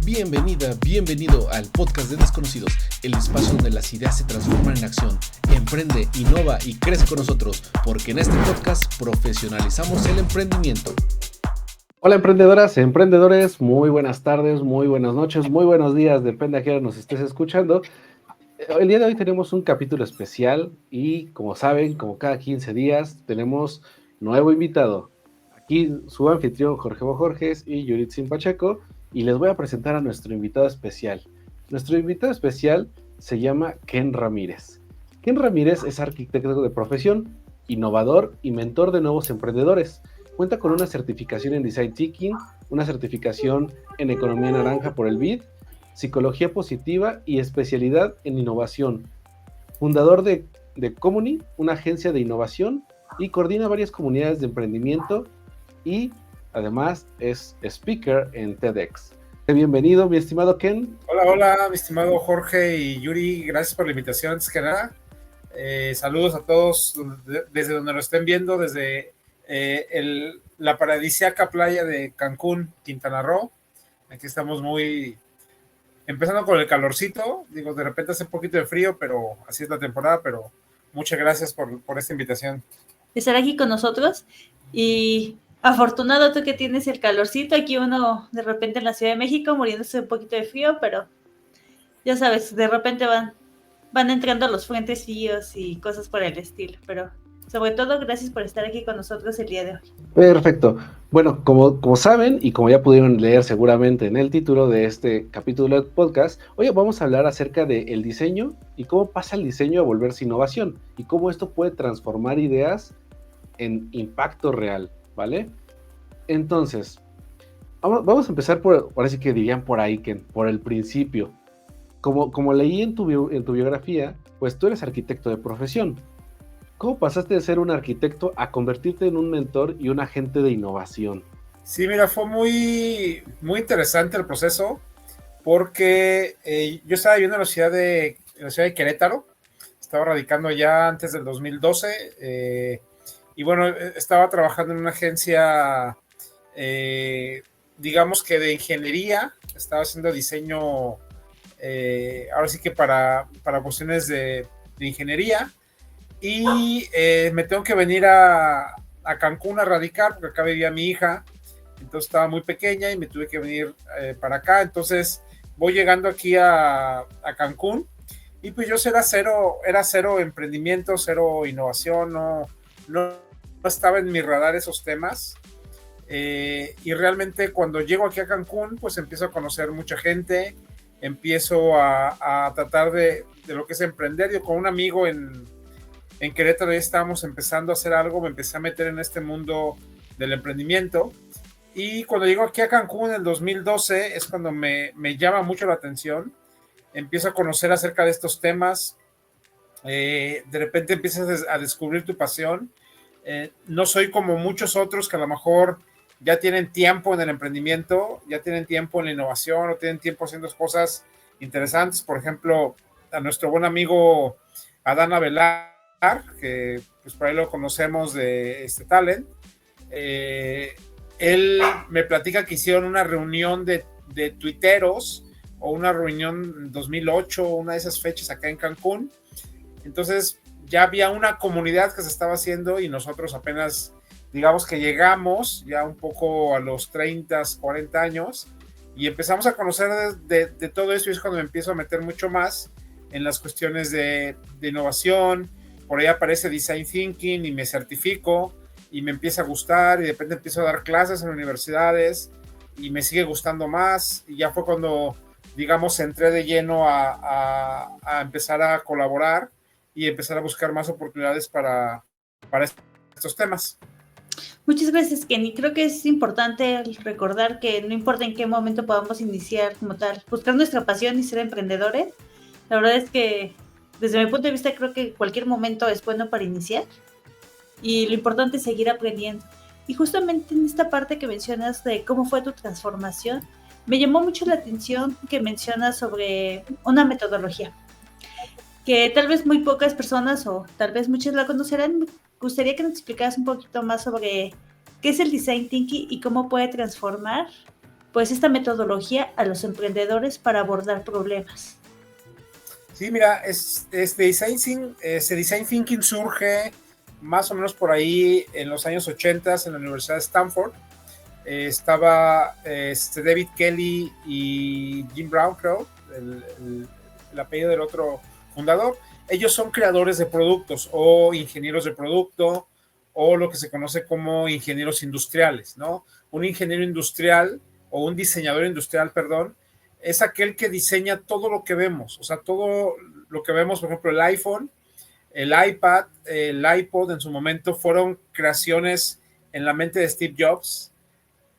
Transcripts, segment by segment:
Bienvenida, bienvenido al podcast de Desconocidos, el espacio donde las ideas se transforman en acción. Emprende, innova y crece con nosotros, porque en este podcast profesionalizamos el emprendimiento. Hola emprendedoras, emprendedores, muy buenas tardes, muy buenas noches, muy buenos días, depende a qué hora nos estés escuchando. El día de hoy tenemos un capítulo especial y como saben, como cada 15 días, tenemos nuevo invitado. Aquí su anfitrión Jorge Bojorges y Yuritzin Pacheco, y les voy a presentar a nuestro invitado especial. Nuestro invitado especial se llama Ken Ramírez. Ken Ramírez es arquitecto de profesión, innovador y mentor de nuevos emprendedores. Cuenta con una certificación en Design Thinking, una certificación en Economía Naranja por el BID, Psicología Positiva y especialidad en innovación. Fundador de Comuni, una agencia de innovación, y coordina varias comunidades de emprendimiento y además es speaker en TEDx. Bienvenido, mi estimado Ken. Hola, mi estimado Jorge y Yuri, gracias por la invitación. Antes que nada, saludos a todos desde donde nos estén viendo, desde la paradisíaca playa de Cancún, Quintana Roo. Aquí estamos empezando con el calorcito, digo, de repente hace un poquito de frío, pero así es la temporada, pero muchas gracias por esta invitación. Estar aquí con nosotros y afortunado tú que tienes el calorcito, aquí uno de repente en la Ciudad de México muriéndose un poquito de frío, pero ya sabes, de repente van entrando los frentes fríos y cosas por el estilo, pero sobre todo gracias por estar aquí con nosotros el día de hoy. Perfecto. Bueno, como saben y como ya pudieron leer seguramente en el título de este capítulo del podcast, hoy vamos a hablar acerca del diseño y cómo pasa el diseño a volverse innovación y cómo esto puede transformar ideas en impacto real, ¿vale? Entonces, vamos a empezar ahora sí que dirían por ahí, Ken, por el principio. Como leí en tu biografía, pues tú eres arquitecto de profesión. ¿Cómo pasaste de ser un arquitecto a convertirte en un mentor y un agente de innovación? Sí, mira, fue muy interesante el proceso, porque yo estaba viviendo en la ciudad de Querétaro, estaba radicando ya antes del 2012, y bueno, estaba trabajando en una agencia, digamos que de ingeniería, estaba haciendo diseño, ahora sí que para cuestiones de ingeniería, y me tengo que venir a Cancún a radicar, porque acá vivía mi hija, entonces estaba muy pequeña y me tuve que venir para acá. Entonces voy llegando aquí a Cancún y pues yo era cero emprendimiento, cero innovación, no estaba en mi radar esos temas, y realmente cuando llego aquí a Cancún pues empiezo a conocer mucha gente, empiezo a tratar de lo que es emprender. Yo con un amigo en Querétaro ya estábamos empezando a hacer algo, me empecé a meter en este mundo del emprendimiento, y cuando llego aquí a Cancún en el 2012 es cuando me llama mucho la atención, empiezo a conocer acerca de estos temas, de repente empiezas a descubrir tu pasión. No soy como muchos otros que a lo mejor ya tienen tiempo en el emprendimiento, ya tienen tiempo en la innovación o tienen tiempo haciendo cosas interesantes. Por ejemplo, a nuestro buen amigo Adán Avelar, que pues por ahí lo conocemos de Talent, él me platica que hicieron una reunión de tuiteros, o una reunión en 2008, una de esas fechas acá en Cancún. Entonces ya había una comunidad que se estaba haciendo y nosotros apenas, digamos que llegamos ya un poco a los 30, 40 años y empezamos a conocer de todo eso, y es cuando me empiezo a meter mucho más en las cuestiones de innovación. Por ahí aparece Design Thinking y me certifico y me empieza a gustar, y de repente empiezo a dar clases en universidades y me sigue gustando más, y ya fue cuando, digamos, entré de lleno a empezar a colaborar y empezar a buscar más oportunidades para estos temas. Muchas gracias, Kenny. Creo que es importante recordar que no importa en qué momento podamos iniciar como tal, buscar nuestra pasión y ser emprendedores. La verdad es que desde mi punto de vista creo que cualquier momento es bueno para iniciar, y lo importante es seguir aprendiendo. Y justamente en esta parte que mencionas de cómo fue tu transformación, me llamó mucho la atención que mencionas sobre una metodología que tal vez muy pocas personas o tal vez muchos la conocerán. Me gustaría que nos explicaras un poquito más sobre qué es el Design Thinking y cómo puede transformar pues esta metodología a los emprendedores para abordar problemas? Sí, mira, design thinking surge más o menos por ahí en los años 80 en la Universidad de Stanford. Estaba David Kelly y Jim Brown, creo, el apellido del otro fundador. Ellos son creadores de productos o ingenieros de producto o lo que se conoce como ingenieros industriales, ¿no? Un ingeniero industrial o un diseñador industrial, perdón, es aquel que diseña todo lo que vemos, o sea, todo lo que vemos, por ejemplo, el iPhone, el iPad, el iPod en su momento fueron creaciones en la mente de Steve Jobs,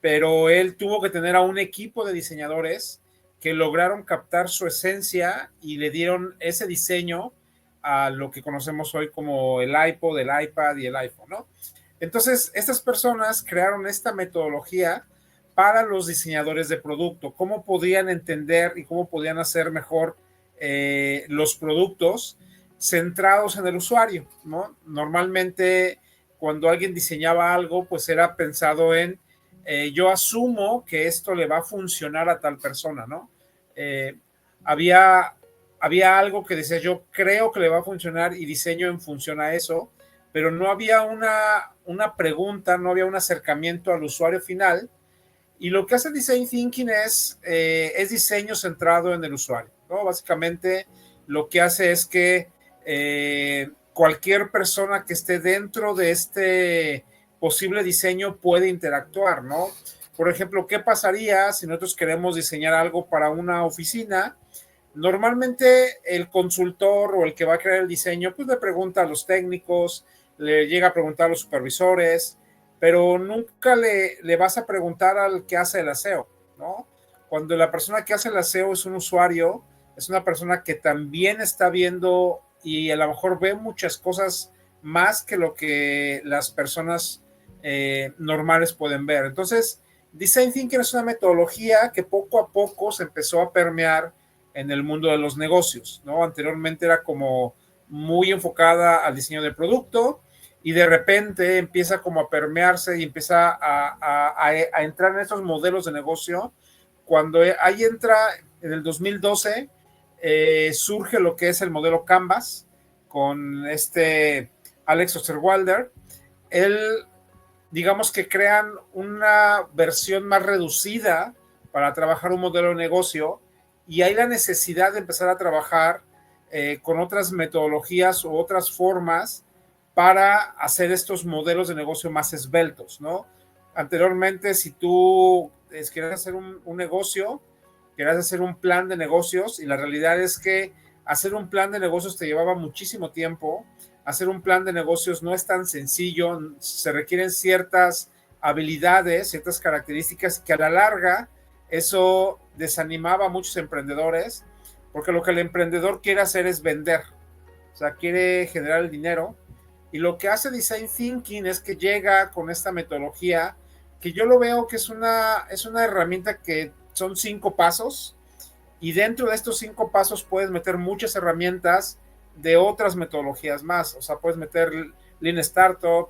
pero él tuvo que tener a un equipo de diseñadores que lograron captar su esencia y le dieron ese diseño a lo que conocemos hoy como el iPod, el iPad y el iPhone, ¿no? Entonces, estas personas crearon esta metodología para los diseñadores de producto, cómo podían entender y cómo podían hacer mejor los productos centrados en el usuario, ¿no? Normalmente, cuando alguien diseñaba algo, pues era pensado en yo asumo que esto le va a funcionar a tal persona, ¿no? Había algo que decía, yo creo que le va a funcionar y diseño en función a eso, pero no había una pregunta, no había un acercamiento al usuario final. Y lo que hace Design Thinking es diseño centrado en el usuario, ¿no? Básicamente lo que hace es que cualquier persona que esté dentro de este posible diseño puede interactuar, ¿no? Por ejemplo, ¿qué pasaría si nosotros queremos diseñar algo para una oficina? Normalmente el consultor o el que va a crear el diseño, pues le pregunta a los técnicos, le llega a preguntar a los supervisores, pero nunca le vas a preguntar al que hace el aseo, ¿no? Cuando la persona que hace el aseo es un usuario, es una persona que también está viendo y a lo mejor ve muchas cosas más que lo que las personas normales pueden ver. Entonces, Design Thinking es una metodología que poco a poco se empezó a permear en el mundo de los negocios, ¿no? Anteriormente era como muy enfocada al diseño de producto y de repente empieza como a permearse y empieza a entrar en estos modelos de negocio. Cuando ahí entra en el 2012, surge lo que es el modelo Canvas con Alex Osterwalder. Él, digamos que crean una versión más reducida para trabajar un modelo de negocio y hay la necesidad de empezar a trabajar con otras metodologías o otras formas para hacer estos modelos de negocio más esbeltos, ¿no? Anteriormente, si tú quieres hacer un negocio, quieres hacer un plan de negocios, y la realidad es que hacer un plan de negocios te llevaba muchísimo tiempo. Hacer un plan de negocios no es tan sencillo, se requieren ciertas habilidades, ciertas características que a la larga eso desanimaba a muchos emprendedores, porque lo que el emprendedor quiere hacer es vender, o sea, quiere generar el dinero, y lo que hace Design Thinking es que llega con esta metodología, que yo lo veo que es una herramienta que son 5 pasos, y dentro de estos 5 pasos puedes meter muchas herramientas de otras metodologías más, o sea, puedes meter Lean Startup,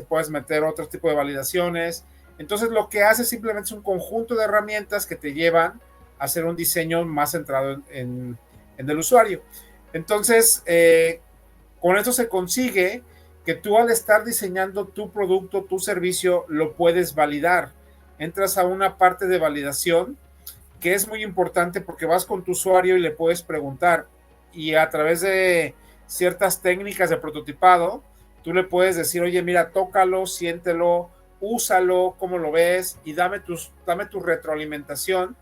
puedes meter otro tipo de validaciones. Entonces lo que hace simplemente es un conjunto de herramientas que te llevan a hacer un diseño más centrado en el usuario. Entonces, con eso se consigue que tú, al estar diseñando tu producto, tu servicio, lo puedes validar. Entras a una parte de validación que es muy importante, porque vas con tu usuario y le puedes preguntar, y a través de ciertas técnicas de prototipado, tú le puedes decir, oye, mira, tócalo, siéntelo, úsalo, cómo lo ves, y dame tu retroalimentación,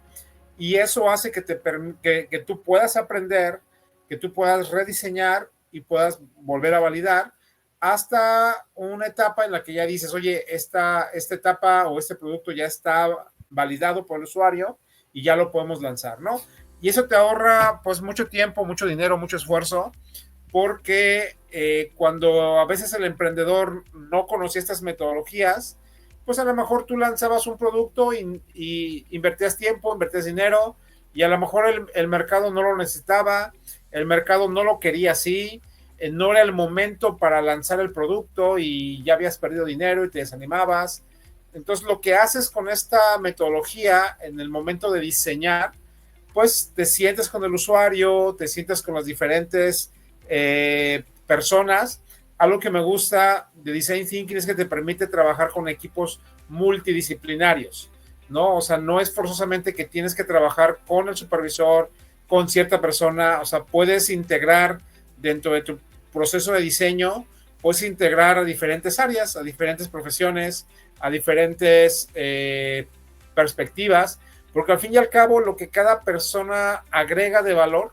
y eso hace que tú puedas aprender, que tú puedas rediseñar y puedas volver a validar hasta una etapa en la que ya dices, oye, esta etapa o este producto ya está validado por el usuario y ya lo podemos lanzar, ¿no? Y eso te ahorra pues mucho tiempo, mucho dinero, mucho esfuerzo, porque cuando a veces el emprendedor no conocía estas metodologías, pues a lo mejor tú lanzabas un producto y invertías tiempo, invertías dinero, y a lo mejor el mercado no lo necesitaba, el mercado no lo quería así, no era el momento para lanzar el producto y ya habías perdido dinero y te desanimabas. Entonces, lo que haces con esta metodología en el momento de diseñar, pues te sientes con el usuario, te sientes con las diferentes personas. Algo que me gusta de Design Thinking es que te permite trabajar con equipos multidisciplinarios, ¿no? O sea, no es forzosamente que tienes que trabajar con el supervisor, con cierta persona, o sea, puedes integrar dentro de tu proceso de diseño, puedes integrar a diferentes áreas, a diferentes profesiones, a diferentes perspectivas, porque al fin y al cabo lo que cada persona agrega de valor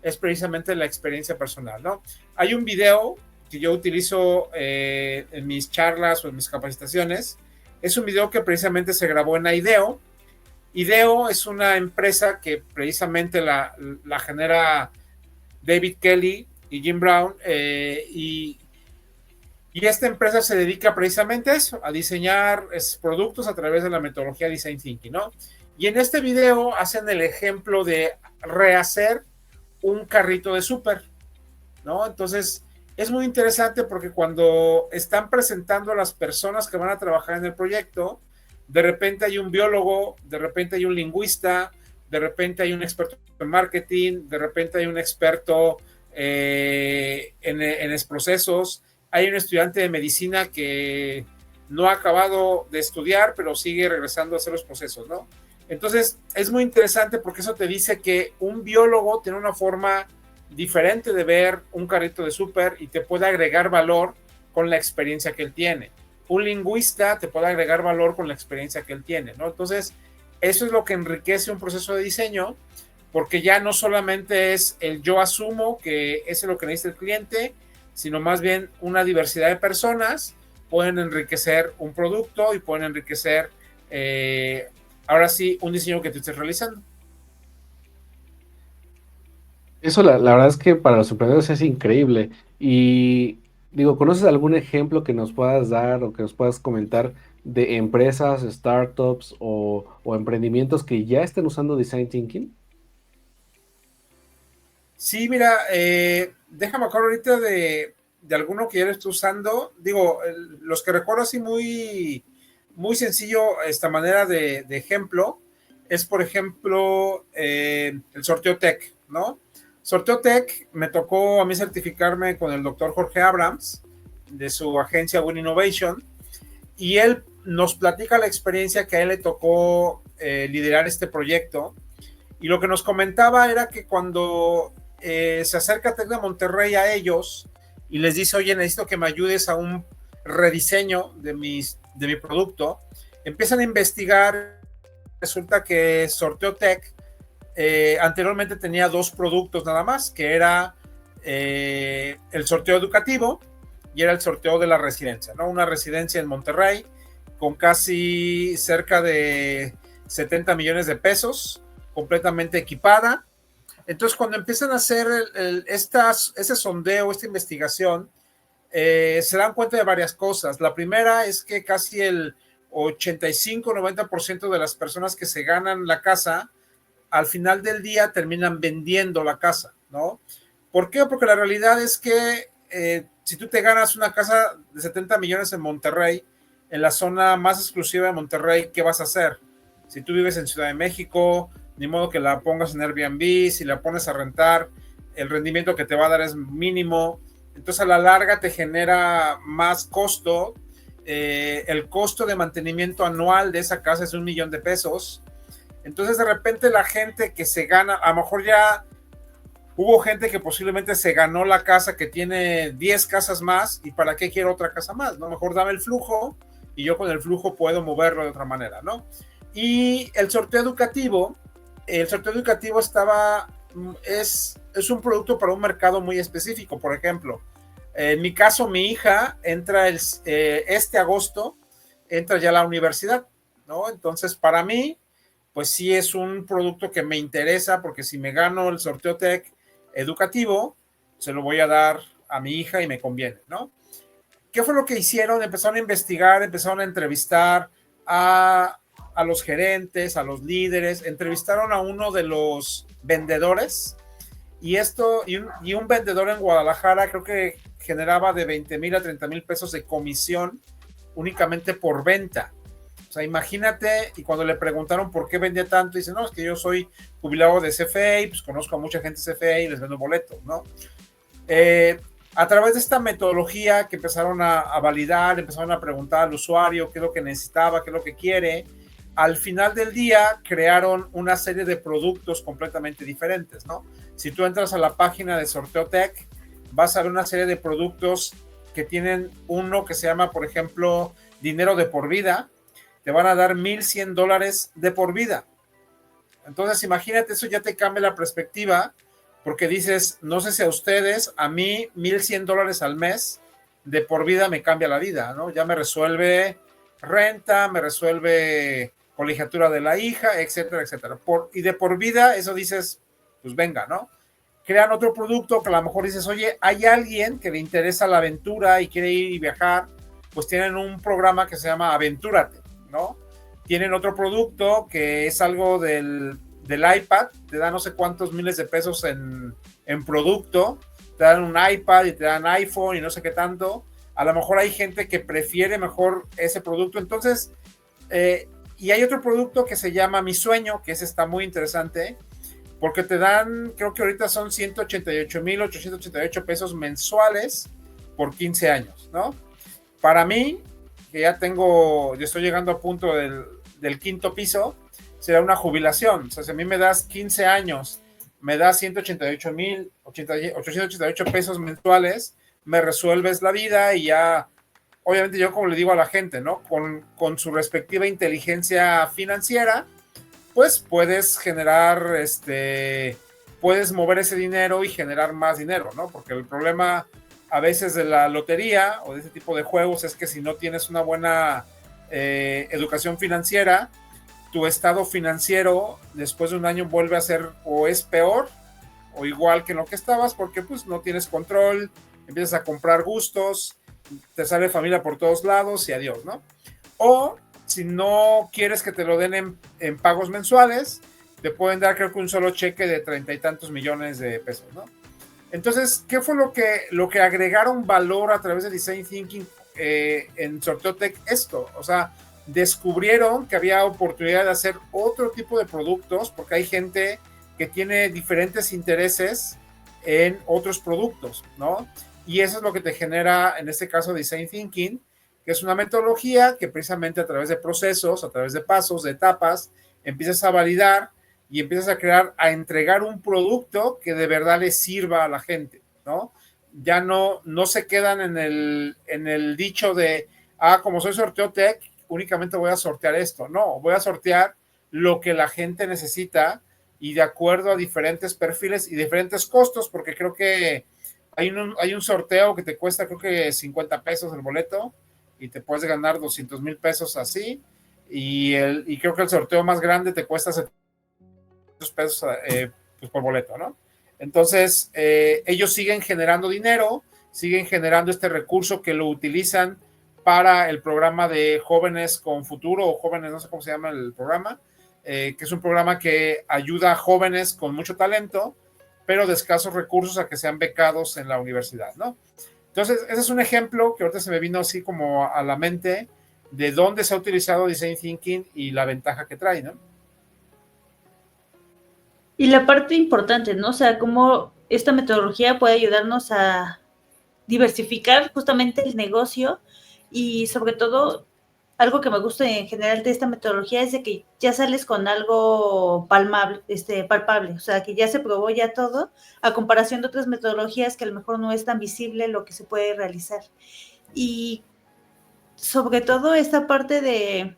es precisamente la experiencia personal, ¿no? Hay un video que yo utilizo en mis charlas o en mis capacitaciones, es un video que precisamente se grabó en IDEO. IDEO es una empresa que precisamente la genera David Kelly y Jim Brown, y esta empresa se dedica precisamente a eso, a diseñar productos a través de la metodología Design Thinking, ¿no? Y en este video hacen el ejemplo de rehacer un carrito de súper, ¿no? Entonces, es muy interesante porque cuando están presentando a las personas que van a trabajar en el proyecto, de repente hay un biólogo, de repente hay un lingüista, de repente hay un experto en marketing, de repente hay un experto en procesos, hay un estudiante de medicina que no ha acabado de estudiar, pero sigue regresando a hacer los procesos, ¿no? Entonces, es muy interesante porque eso te dice que un biólogo tiene una forma diferente de ver un carrito de súper y te puede agregar valor con la experiencia que él tiene. Un lingüista te puede agregar valor con la experiencia que él tiene, ¿no? Entonces, eso es lo que enriquece un proceso de diseño, porque ya no solamente es el yo asumo que eso es lo que necesita el cliente, sino más bien una diversidad de personas pueden enriquecer un producto y pueden enriquecer, ahora sí, un diseño que tú estés realizando. Eso la verdad es que para los emprendedores es increíble. Y digo, ¿conoces algún ejemplo que nos puedas dar o que nos puedas comentar de empresas, startups o emprendimientos que ya estén usando Design Thinking? Sí, mira, déjame acordar ahorita de alguno que ya lo estoy usando. Digo, los que recuerdo así muy, muy sencillo, esta manera de ejemplo, es por ejemplo el sorteo Tech, ¿no? Sorteo Tech, me tocó a mí certificarme con el doctor Jorge Abrams de su agencia Win Innovation, y él nos platica la experiencia que a él le tocó liderar este proyecto, y lo que nos comentaba era que cuando se acerca Tec de Monterrey a ellos y les dice, oye, necesito que me ayudes a un rediseño de mi producto, empiezan a investigar. Resulta que Sorteo Tech anteriormente tenía 2 productos nada más, que era el sorteo educativo y era el sorteo de la residencia, ¿no? Una residencia en Monterrey con casi cerca de 70 millones de pesos, completamente equipada. Entonces, cuando empiezan a hacer ese sondeo, esta investigación, se dan cuenta de varias cosas. La primera es que casi el 85-90% de las personas que se ganan la casa, al final del día terminan vendiendo la casa, ¿no? ¿Por qué? Porque la realidad es que si tú te ganas una casa de 70 millones en Monterrey, en la zona más exclusiva de Monterrey, ¿qué vas a hacer? Si tú vives en Ciudad de México, ni modo que la pongas en Airbnb. Si la pones a rentar, el rendimiento que te va a dar es mínimo. Entonces, a la larga te genera más costo. El costo de mantenimiento anual de esa casa es $1,000,000 de pesos. Entonces, de repente, la gente que se gana, a lo mejor ya hubo gente que posiblemente se ganó la casa, que tiene 10 casas más, y ¿para qué quiero otra casa más? ¿No? Mejor dame el flujo y yo con el flujo puedo moverlo de otra manera, ¿no? Y el sorteo educativo es un producto para un mercado muy específico. Por ejemplo, en mi caso, mi hija entra este agosto, entra ya a la universidad, ¿no? Entonces, para mí, pues sí es un producto que me interesa, porque si me gano el sorteo Tech educativo, se lo voy a dar a mi hija y me conviene, ¿no? ¿Qué fue lo que hicieron? Empezaron a investigar, empezaron a entrevistar a los gerentes, a los líderes, entrevistaron a uno de los vendedores, y un vendedor en Guadalajara creo que generaba de 20,000 a 30,000 pesos de comisión únicamente por venta. O sea, imagínate, y cuando le preguntaron por qué vendía tanto, dice, no, es que yo soy jubilado de CFE, y pues conozco a mucha gente de CFE y les vendo boletos, ¿no? A través de esta metodología que empezaron a validar, empezaron a preguntar al usuario qué es lo que necesitaba, qué es lo que quiere, al final del día crearon una serie de productos completamente diferentes, ¿no? Si tú entras a la página de Sorteo Tech, vas a ver una serie de productos que tienen uno que se llama, por ejemplo, dinero de por vida. Te van a dar $1,100 de por vida. Entonces, imagínate, eso ya te cambia la perspectiva, porque dices, no sé si a ustedes, a mí $1,100 al mes de por vida me cambia la vida, ¿no? Ya me resuelve renta, me resuelve colegiatura de la hija, etcétera, etcétera. Y de por vida, eso dices, pues venga, ¿no? Crean otro producto que a lo mejor dices, oye, hay alguien que le interesa la aventura y quiere ir y viajar, pues tienen un programa que se llama Aventúrate, ¿no? Tienen otro producto que es algo del iPad, te dan no sé cuántos miles de pesos en producto, te dan un iPad y te dan iPhone y no sé qué tanto. A lo mejor hay gente que prefiere mejor ese producto. Entonces, y hay otro producto que se llama Mi Sueño, que ese está muy interesante, porque te dan, creo que ahorita son 188,888 pesos mensuales por 15 años, ¿no? Para mí, que ya estoy llegando a punto del quinto piso, será una jubilación. O sea, si a mí me das 15 años, me das 188,888 pesos mensuales, me resuelves la vida y ya, obviamente yo como le digo a la gente, ¿no? Con su respectiva inteligencia financiera, pues puedes generar, puedes mover ese dinero y generar más dinero, ¿no? Porque el problema a veces de la lotería o de ese tipo de juegos es que si no tienes una buena educación financiera, tu estado financiero después de un año vuelve a ser o es peor o igual que en lo que estabas, porque pues no tienes control, empiezas a comprar gustos, te sale familia por todos lados y adiós, ¿no? O si no quieres que te lo den en pagos mensuales, te pueden dar creo que un solo cheque de 30 y tantos millones de pesos, ¿no? Entonces, ¿qué fue lo que agregaron valor a través de Design Thinking en Sorteo Tech? Esto, o sea, descubrieron que había oportunidad de hacer otro tipo de productos, porque hay gente que tiene diferentes intereses en otros productos, ¿no? Y eso es lo que te genera, en este caso, Design Thinking, que es una metodología que precisamente a través de procesos, a través de pasos, de etapas, empiezas a validar y empiezas a entregar un producto que de verdad le sirva a la gente, ¿no? Ya no se quedan en el dicho de, como soy Sorteo Tech, únicamente voy a sortear esto. No, voy a sortear lo que la gente necesita y de acuerdo a diferentes perfiles y diferentes costos, porque creo que hay un sorteo que te cuesta creo que 50 pesos el boleto y te puedes ganar 200,000 pesos así, y creo que el sorteo más grande te cuesta 700 pesos pues por boleto, ¿no? Entonces, ellos siguen generando dinero, siguen generando este recurso que lo utilizan para el programa de Jóvenes con Futuro, o Jóvenes, no sé cómo se llama el programa, que es un programa que ayuda a jóvenes con mucho talento, pero de escasos recursos a que sean becados en la universidad, ¿no? Entonces, ese es un ejemplo que ahorita se me vino así como a la mente de dónde se ha utilizado Design Thinking y la ventaja que trae, ¿no? Y la parte importante, ¿no? O sea, cómo esta metodología puede ayudarnos a diversificar justamente el negocio y sobre todo algo que me gusta en general de esta metodología es de que ya sales con algo palpable, o sea, que ya se probó ya todo, a comparación de otras metodologías que a lo mejor no es tan visible lo que se puede realizar. Y sobre todo esta parte de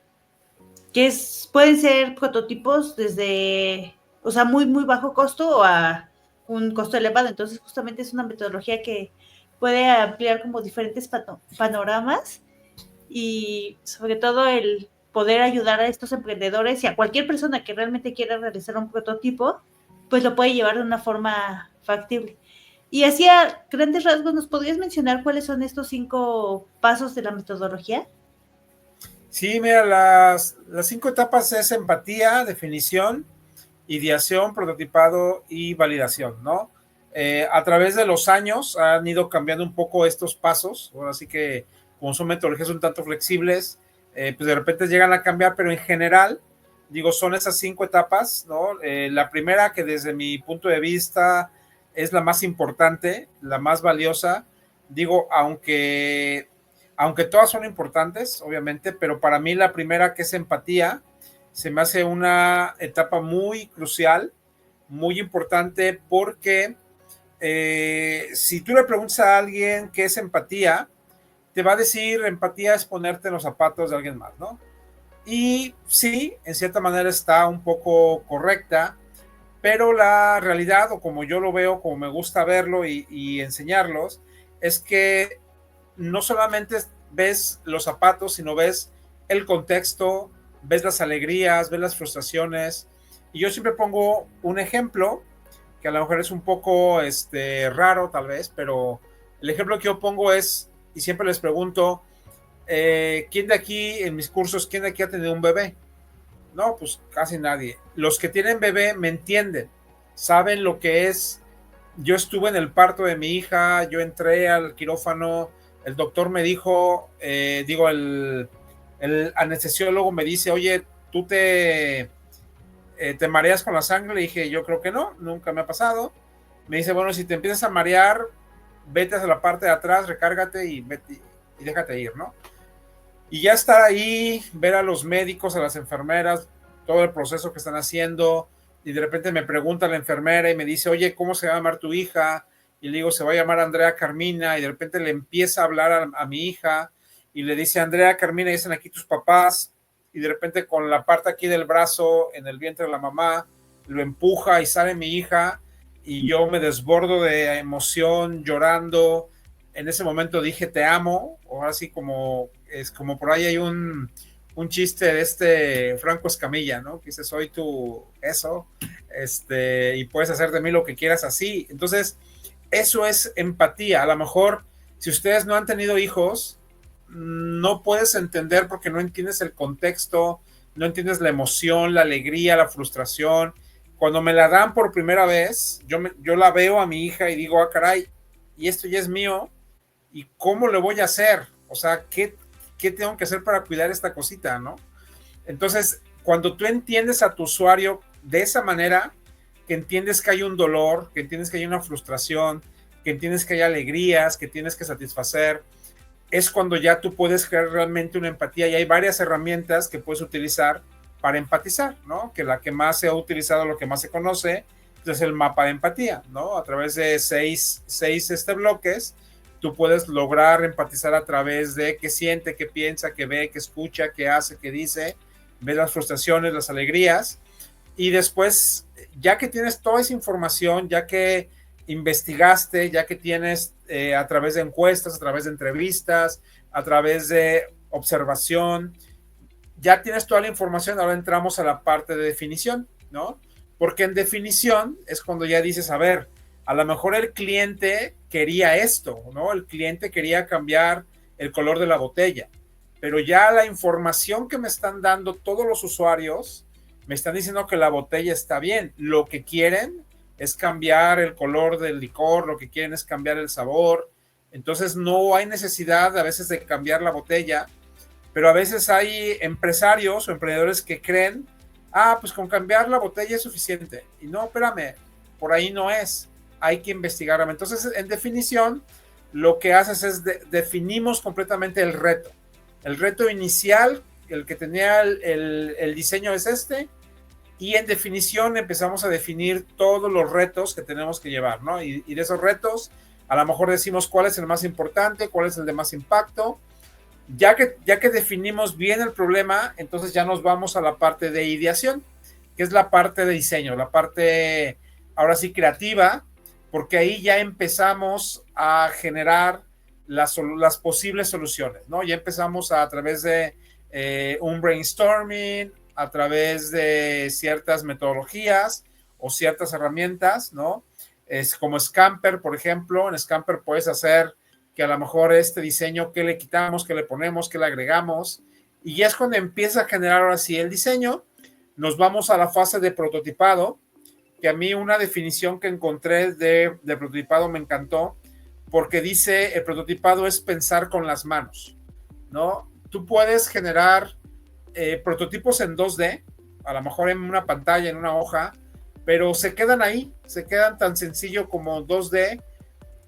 que pueden ser prototipos desde, o sea, muy, muy bajo costo o a un costo elevado. Entonces, justamente es una metodología que puede ampliar como diferentes panoramas y sobre todo el poder ayudar a estos emprendedores y a cualquier persona que realmente quiera realizar un prototipo, pues lo puede llevar de una forma factible. Y así a grandes rasgos, ¿nos podrías mencionar cuáles son estos 5 pasos de la metodología? Sí, mira, las 5 etapas es empatía, definición, ideación, prototipado y validación, ¿no? A través de los años han ido cambiando un poco estos pasos, ahora sí que como son metodologías un tanto flexibles, pues de repente llegan a cambiar, pero en general, digo, son esas 5 etapas, ¿no? La primera, que desde mi punto de vista es la más importante, la más valiosa, digo, aunque todas son importantes, obviamente, pero para mí la primera, que es empatía, se me hace una etapa muy crucial, muy importante, porque si tú le preguntas a alguien qué es empatía, te va a decir, empatía es ponerte en los zapatos de alguien más, ¿no? Y sí, en cierta manera está un poco correcta, pero la realidad, o como yo lo veo, como me gusta verlo y enseñarlos, es que no solamente ves los zapatos, sino ves el contexto, ves las alegrías, ves las frustraciones. Y yo siempre pongo un ejemplo, que a lo mejor es un poco raro tal vez, pero el ejemplo que yo pongo es, y siempre les pregunto, ¿quién de aquí en mis cursos, quién de aquí ha tenido un bebé? No, pues casi nadie. Los que tienen bebé me entienden, saben lo que es. Yo estuve en el parto de mi hija, yo entré al quirófano, el doctor me dijo, el anestesiólogo me dice, oye, ¿tú te mareas con la sangre? Le dije, yo creo que no, nunca me ha pasado. Me dice, bueno, si te empiezas a marear, vete hacia la parte de atrás, recárgate y vete y déjate ir, ¿no? Y ya estar ahí, ver a los médicos, a las enfermeras, todo el proceso que están haciendo, y de repente me pregunta la enfermera y me dice, oye, ¿cómo se va a llamar tu hija? Y le digo, se va a llamar Andrea Carmina, y de repente le empieza a hablar a mi hija, y le dice, Andrea Carmina, y están aquí tus papás, y de repente con la parte aquí del brazo, en el vientre de la mamá, lo empuja y sale mi hija, y yo me desbordo de emoción, llorando. En ese momento dije, te amo, o así como por ahí hay un chiste de Franco Escamilla, ¿no? Que dice, soy tu eso, y puedes hacer de mí lo que quieras así. Entonces, eso es empatía. A lo mejor, si ustedes no han tenido hijos, no puedes entender porque no entiendes el contexto, no entiendes la emoción, la alegría, la frustración. Cuando me la dan por primera vez, yo la veo a mi hija y digo, ah, caray, y esto ya es mío, ¿y cómo le voy a hacer? O sea, ¿qué tengo que hacer para cuidar esta cosita, no? Entonces, cuando tú entiendes a tu usuario de esa manera, que entiendes que hay un dolor, que entiendes que hay una frustración, que entiendes que hay alegrías, que tienes que satisfacer, es cuando ya tú puedes crear realmente una empatía, y hay varias herramientas que puedes utilizar para empatizar, ¿no? Que la que más se ha utilizado, lo que más se conoce, es el mapa de empatía, ¿no? A través de seis bloques, tú puedes lograr empatizar a través de qué siente, qué piensa, qué ve, qué escucha, qué hace, qué dice, ves las frustraciones, las alegrías, y después, ya que tienes toda esa información, ya que investigaste, ya que tienes a través de encuestas, a través de entrevistas, a través de observación, ya tienes toda la información, ahora entramos a la parte de definición, ¿no? Porque en definición es cuando ya dices, a ver, a lo mejor el cliente quería esto, ¿no? El cliente quería cambiar el color de la botella, pero ya la información que me están dando todos los usuarios me están diciendo que la botella está bien. Lo que quieren es cambiar el color del licor, lo que quieren es cambiar el sabor. Entonces no hay necesidad a veces de cambiar la botella, pero a veces hay empresarios o emprendedores que creen, pues con cambiar la botella es suficiente. Y no, espérame, por ahí no es. Hay que investigar. Entonces, en definición, lo que haces es definimos completamente el reto. El reto inicial, el que tenía el diseño es y en definición empezamos a definir todos los retos que tenemos que llevar, ¿no? Y de esos retos, a lo mejor decimos cuál es el más importante, cuál es el de más impacto. Ya que definimos bien el problema, entonces ya nos vamos a la parte de ideación, que es la parte de diseño, la parte, ahora sí, creativa, porque ahí ya empezamos a generar las posibles soluciones, ¿no? Ya empezamos a través de un brainstorming, a través de ciertas metodologías o ciertas herramientas, ¿no? Es como Scamper, por ejemplo. En Scamper puedes hacer que a lo mejor este diseño, ¿qué le quitamos, qué le ponemos, qué le agregamos? Y ya es cuando empieza a generar ahora sí el diseño. Nos vamos a la fase de prototipado, que a mí una definición que encontré de prototipado me encantó, porque dice, el prototipado es pensar con las manos, ¿no? tú puedes generar prototipos en 2D, a lo mejor en una pantalla, en una hoja, pero se quedan ahí, se quedan tan sencillo como 2D,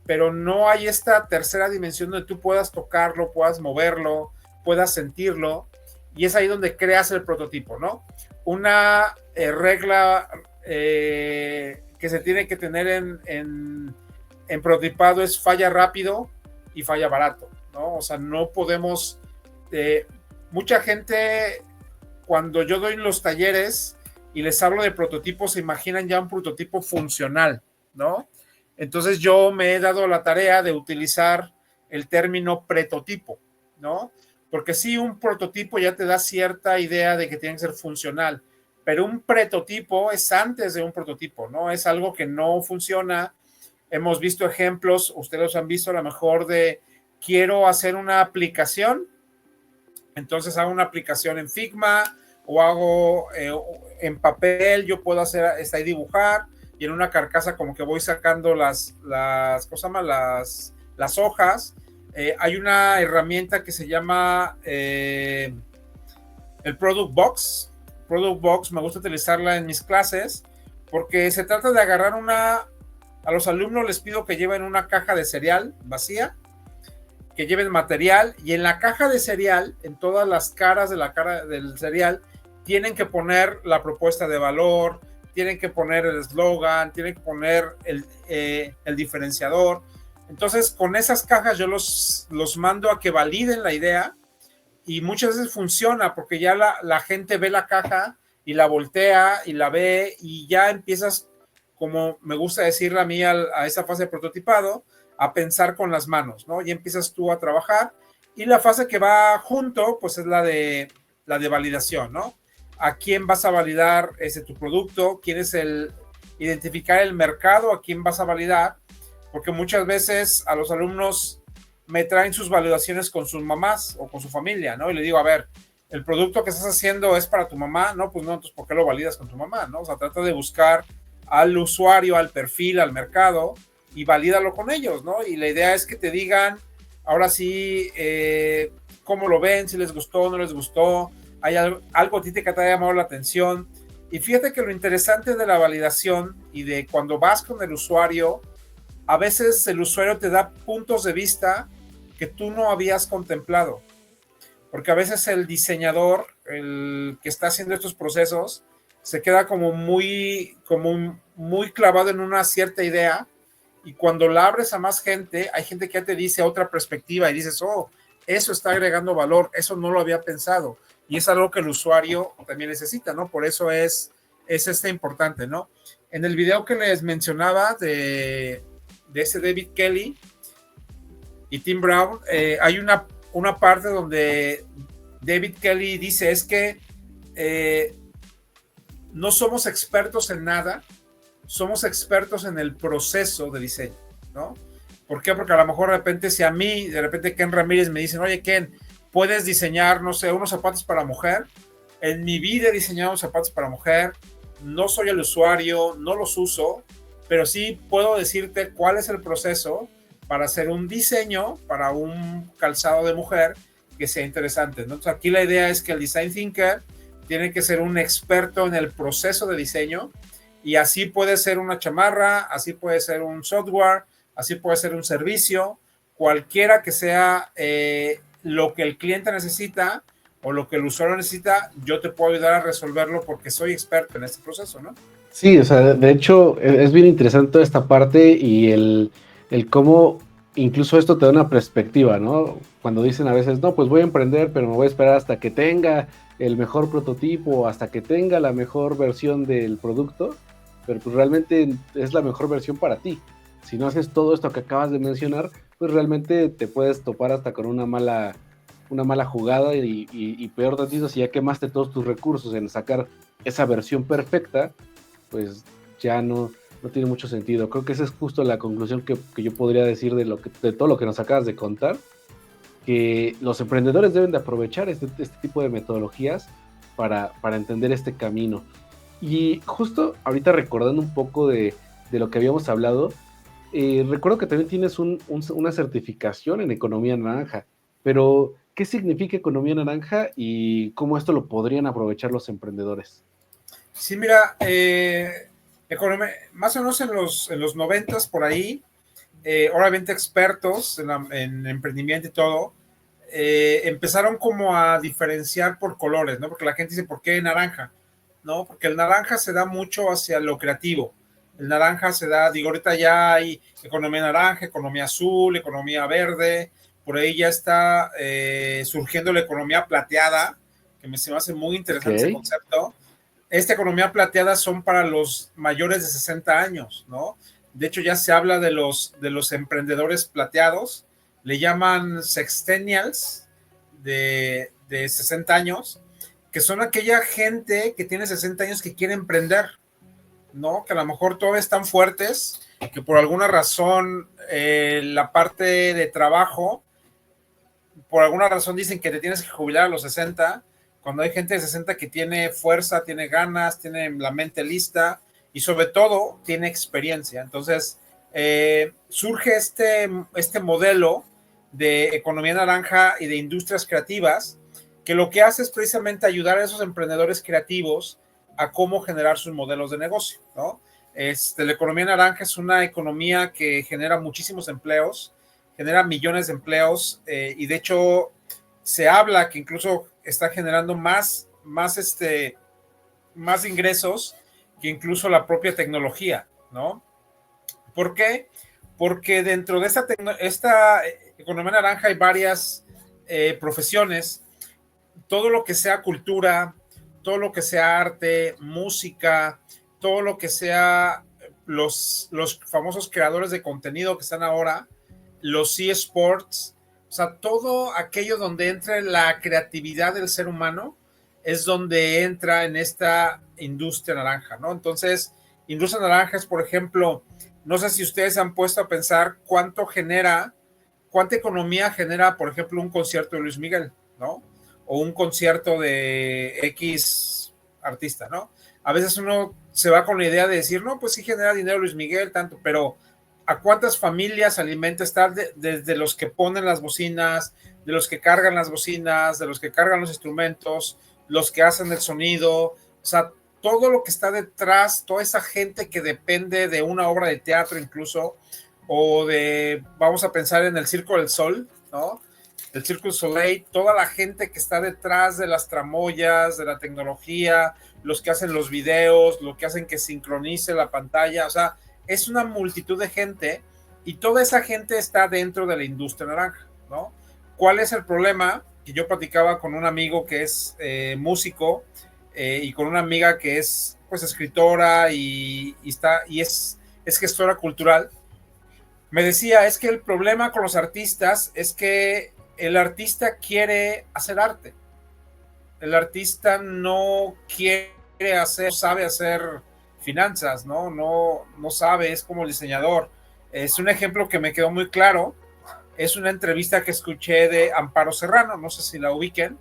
pero no hay esta tercera dimensión donde tú puedas tocarlo, puedas moverlo, puedas sentirlo, y es ahí donde creas el prototipo, ¿no? Una regla que se tiene que tener en prototipado es falla rápido y falla barato, ¿no? O sea, no podemos... mucha gente, cuando yo doy los talleres y les hablo de prototipos, se imaginan ya un prototipo funcional, ¿no? Entonces yo me he dado la tarea de utilizar el término pretotipo, ¿no? Porque sí, un prototipo ya te da cierta idea de que tiene que ser funcional, pero un pretotipo es antes de un prototipo, ¿no? Es algo que no funciona. Hemos visto ejemplos, ustedes han visto a lo mejor de quiero hacer una aplicación, entonces hago una aplicación en Figma o hago en papel, yo puedo hacer ahí dibujar, y en una carcasa como que voy sacando las hojas. Hay una herramienta que se llama el Product Box. Product Box me gusta utilizarla en mis clases porque se trata de agarrar a los alumnos les pido que lleven una caja de cereal vacía, que lleven material, y en la caja de cereal, en todas las caras de la cara del cereal, tienen que poner la propuesta de valor, tienen que poner el eslogan, tienen que poner el diferenciador. Entonces, con esas cajas yo los mando a que validen la idea, y muchas veces funciona porque ya la gente ve la caja y la voltea y la ve, y ya empiezas, como me gusta decirle a mí a esa fase de prototipado, a pensar con las manos, ¿no? Y empiezas tú a trabajar, y la fase que va junto, pues es la de validación, ¿no? A quién vas a validar tu producto, quién es identificar el mercado, a quién vas a validar, porque muchas veces a los alumnos me traen sus validaciones con sus mamás o con su familia, ¿no? Y le digo, a ver, el producto que estás haciendo es para tu mamá, ¿no? Pues no, entonces ¿por qué lo validas con tu mamá, no? O sea, trata de buscar al usuario, al perfil, al mercado, y valídalo con ellos, ¿no? Y la idea es que te digan, ahora sí, cómo lo ven, si les gustó, no les gustó, hay algo a ti que te haya llamado la atención. Y fíjate que lo interesante de la validación y de cuando vas con el usuario, a veces el usuario te da puntos de vista que tú no habías contemplado. Porque a veces el diseñador, el que está haciendo estos procesos, se queda como muy clavado en una cierta idea, y cuando la abres a más gente, hay gente que ya te dice otra perspectiva y dices, oh, eso está agregando valor, eso no lo había pensado, y es algo que el usuario también necesita, ¿no? Por eso es importante, ¿no? En el video que les mencionaba de ese David Kelly y Tim Brown, hay una parte donde David Kelly dice, es que no somos expertos en nada, somos expertos en el proceso de diseño, ¿no? ¿Por qué? Porque a lo mejor de repente, si a mí, de repente Ken Ramírez me dicen, oye Ken, ¿puedes diseñar, no sé, unos zapatos para mujer? En mi vida he diseñado zapatos para mujer, no soy el usuario, no los uso, pero sí puedo decirte cuál es el proceso para hacer un diseño para un calzado de mujer que sea interesante, ¿no? Entonces aquí la idea es que el design thinker tiene que ser un experto en el proceso de diseño, y así puede ser una chamarra, así puede ser un software, así puede ser un servicio, cualquiera que sea lo que el cliente necesita o lo que el usuario necesita, yo te puedo ayudar a resolverlo porque soy experto en este proceso, ¿no? Sí, o sea, de hecho es bien interesante toda esta parte, y el cómo incluso esto te da una perspectiva, ¿no? Cuando dicen a veces, no, pues voy a emprender, pero me voy a esperar hasta que tenga el mejor prototipo, hasta que tenga la mejor versión del producto, pero pues realmente es la mejor versión para ti. Si no haces todo esto que acabas de mencionar, pues realmente te puedes topar hasta con una mala jugada, y peor tantito, si ya quemaste todos tus recursos en sacar esa versión perfecta, pues ya no tiene mucho sentido. Creo que esa es justo la conclusión que yo podría decir de todo lo que nos acabas de contar, que los emprendedores deben de aprovechar este tipo de metodologías para entender este camino. Y justo ahorita recordando un poco de lo que habíamos hablado, recuerdo que también tienes una certificación en economía naranja, pero ¿qué significa economía naranja y cómo esto lo podrían aprovechar los emprendedores? Sí, mira, más o menos en los 90s por ahí, obviamente expertos en emprendimiento y todo, empezaron como a diferenciar por colores, ¿no? Porque la gente dice, ¿por qué naranja? ¿No? Porque el naranja se da mucho hacia lo creativo. El naranja se da, digo, ahorita ya hay economía naranja, economía azul, economía verde, por ahí ya está surgiendo la economía plateada, que se me hace muy interesante ese concepto. Esta economía plateada son para los mayores de 60 años, ¿no? De hecho, ya se habla de los emprendedores plateados, le llaman sextennials de 60 años, que son aquella gente que tiene 60 años que quiere emprender, ¿no? Que a lo mejor todavía están fuertes, que por alguna razón la parte de trabajo, por alguna razón dicen que te tienes que jubilar a los 60, cuando hay gente de 60 que tiene fuerza, tiene ganas, tiene la mente lista y sobre todo tiene experiencia. Entonces, surge este modelo de economía naranja y de industrias creativas, que lo que hace es precisamente ayudar a esos emprendedores creativos a cómo generar sus modelos de negocio, ¿no? La economía naranja es una economía que genera muchísimos empleos, genera millones de empleos, y de hecho se habla que incluso está generando más ingresos que incluso la propia tecnología, ¿no? ¿Por qué? Porque dentro de esta economía naranja hay varias profesiones. Todo lo que sea cultura, todo lo que sea arte, música, todo lo que sea los famosos creadores de contenido que están ahora, los eSports, o sea, todo aquello donde entra la creatividad del ser humano es donde entra en esta industria naranja, ¿no? Entonces, industria naranja es, por ejemplo, no sé si ustedes han puesto a pensar cuánta economía genera, por ejemplo, un concierto de Luis Miguel, ¿no? O un concierto de X artista, ¿no? A veces uno se va con la idea de decir, no, pues sí genera dinero Luis Miguel, tanto, pero ¿a cuántas familias alimenta estar desde los que ponen las bocinas, de los que cargan las bocinas, de los que cargan los instrumentos, los que hacen el sonido? O sea, todo lo que está detrás, toda esa gente que depende de una obra de teatro incluso, o vamos a pensar en el Circo del Sol, ¿no? El Cirque du Soleil, toda la gente que está detrás de las tramoyas, de la tecnología, los que hacen los videos, lo que hacen que sincronice la pantalla, o sea, es una multitud de gente y toda esa gente está dentro de la industria naranja, ¿no? ¿Cuál es el problema? Que yo platicaba con un amigo que es músico y con una amiga que es pues escritora y es gestora cultural. Me decía, es que el problema con los artistas es que el artista quiere hacer arte. El artista no sabe hacer finanzas, ¿no? No sabe, es como el diseñador. Es un ejemplo que me quedó muy claro. Es una entrevista que escuché de Amparo Serrano, no sé si la ubiquen.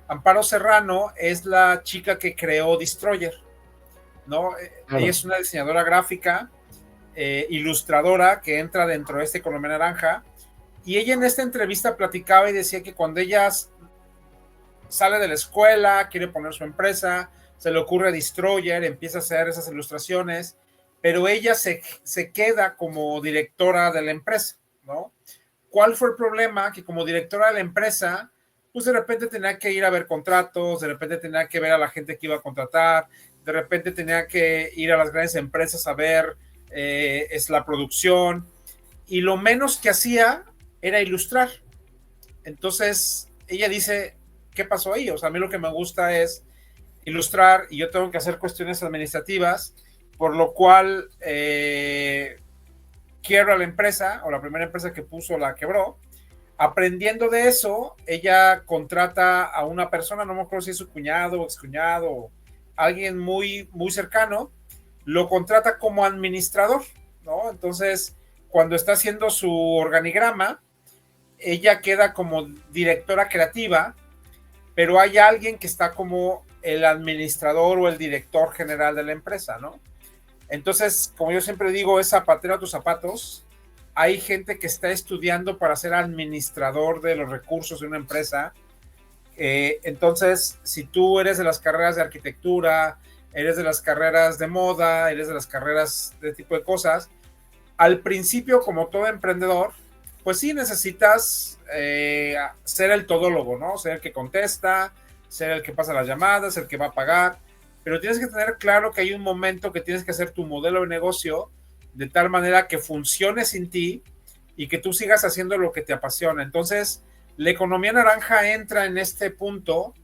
Amparo Serrano es la chica que creó Destroyer, ¿no? Claro. Ella es una diseñadora gráfica, ilustradora que entra dentro de esta economía naranja. Y ella en esta entrevista platicaba y decía que cuando ella sale de la escuela, quiere poner su empresa, se le ocurre Destroyer, empieza a hacer esas ilustraciones, pero ella se queda como directora de la empresa, ¿no? ¿Cuál fue el problema? Que como directora de la empresa, pues de repente tenía que ir a ver contratos, de repente tenía que ver a la gente que iba a contratar, de repente tenía que ir a las grandes empresas a ver es la producción, y lo menos que hacía era ilustrar. Entonces ella dice, ¿qué pasó ahí? O sea, a mí lo que me gusta es ilustrar y yo tengo que hacer cuestiones administrativas, por lo cual quiebra la empresa, o la primera empresa que puso la quebró. Aprendiendo de eso, ella contrata a una persona, no me acuerdo si es su cuñado o excuñado, o alguien muy, muy cercano, lo contrata como administrador, ¿no? Entonces, cuando está haciendo su organigrama, ella queda como directora creativa, pero hay alguien que está como el administrador o el director general de la empresa, ¿no? Entonces, como yo siempre digo, es zapatero a tus zapatos. hay gente que está estudiando para ser administrador de los recursos de una empresa. Entonces, si tú eres de las carreras de arquitectura, eres de las carreras de moda, eres de las carreras de tipo de cosas, al principio, como todo emprendedor, pues sí necesitas ser el todólogo, ¿no? Ser el que contesta, ser el que pasa las llamadas, el que va a pagar, pero tienes que tener claro que hay un momento que tienes que hacer tu modelo de negocio de tal manera que funcione sin ti y que tú sigas haciendo lo que te apasiona. Entonces, la economía naranja entra en este punto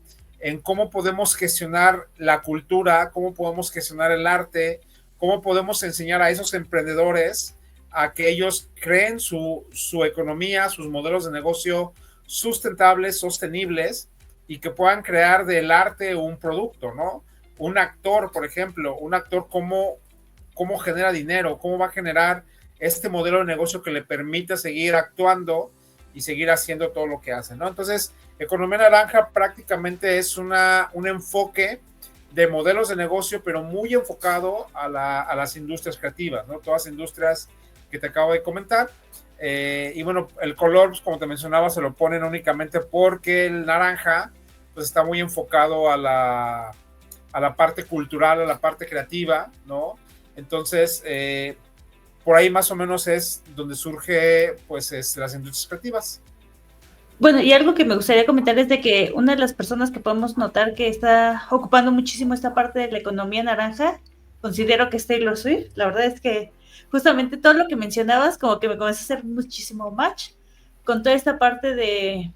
en cómo podemos gestionar la cultura, cómo podemos gestionar el arte, cómo podemos enseñar a esos emprendedores a que ellos creen su economía, sus modelos de negocio sustentables, sostenibles, y que puedan crear del arte un producto, ¿no? Un actor, por ejemplo, cómo genera dinero, cómo va a generar este modelo de negocio que le permita seguir actuando y seguir haciendo todo lo que hace, ¿no? Entonces, economía naranja prácticamente es un enfoque de modelos de negocio, pero muy enfocado a las industrias creativas, ¿no? Todas las industrias que te acabo de comentar. Y bueno, el color, pues, como te mencionaba, se lo ponen únicamente porque el naranja pues está muy enfocado a la parte cultural, a la parte creativa, ¿no? Entonces, por ahí más o menos es donde surge pues las industrias creativas. Bueno, y algo que me gustaría comentar es de que una de las personas que podemos notar que está ocupando muchísimo esta parte de la economía naranja, considero que es Taylor Swift. La verdad es que justamente todo lo que mencionabas, como que me comenzó a hacer muchísimo match con toda esta parte de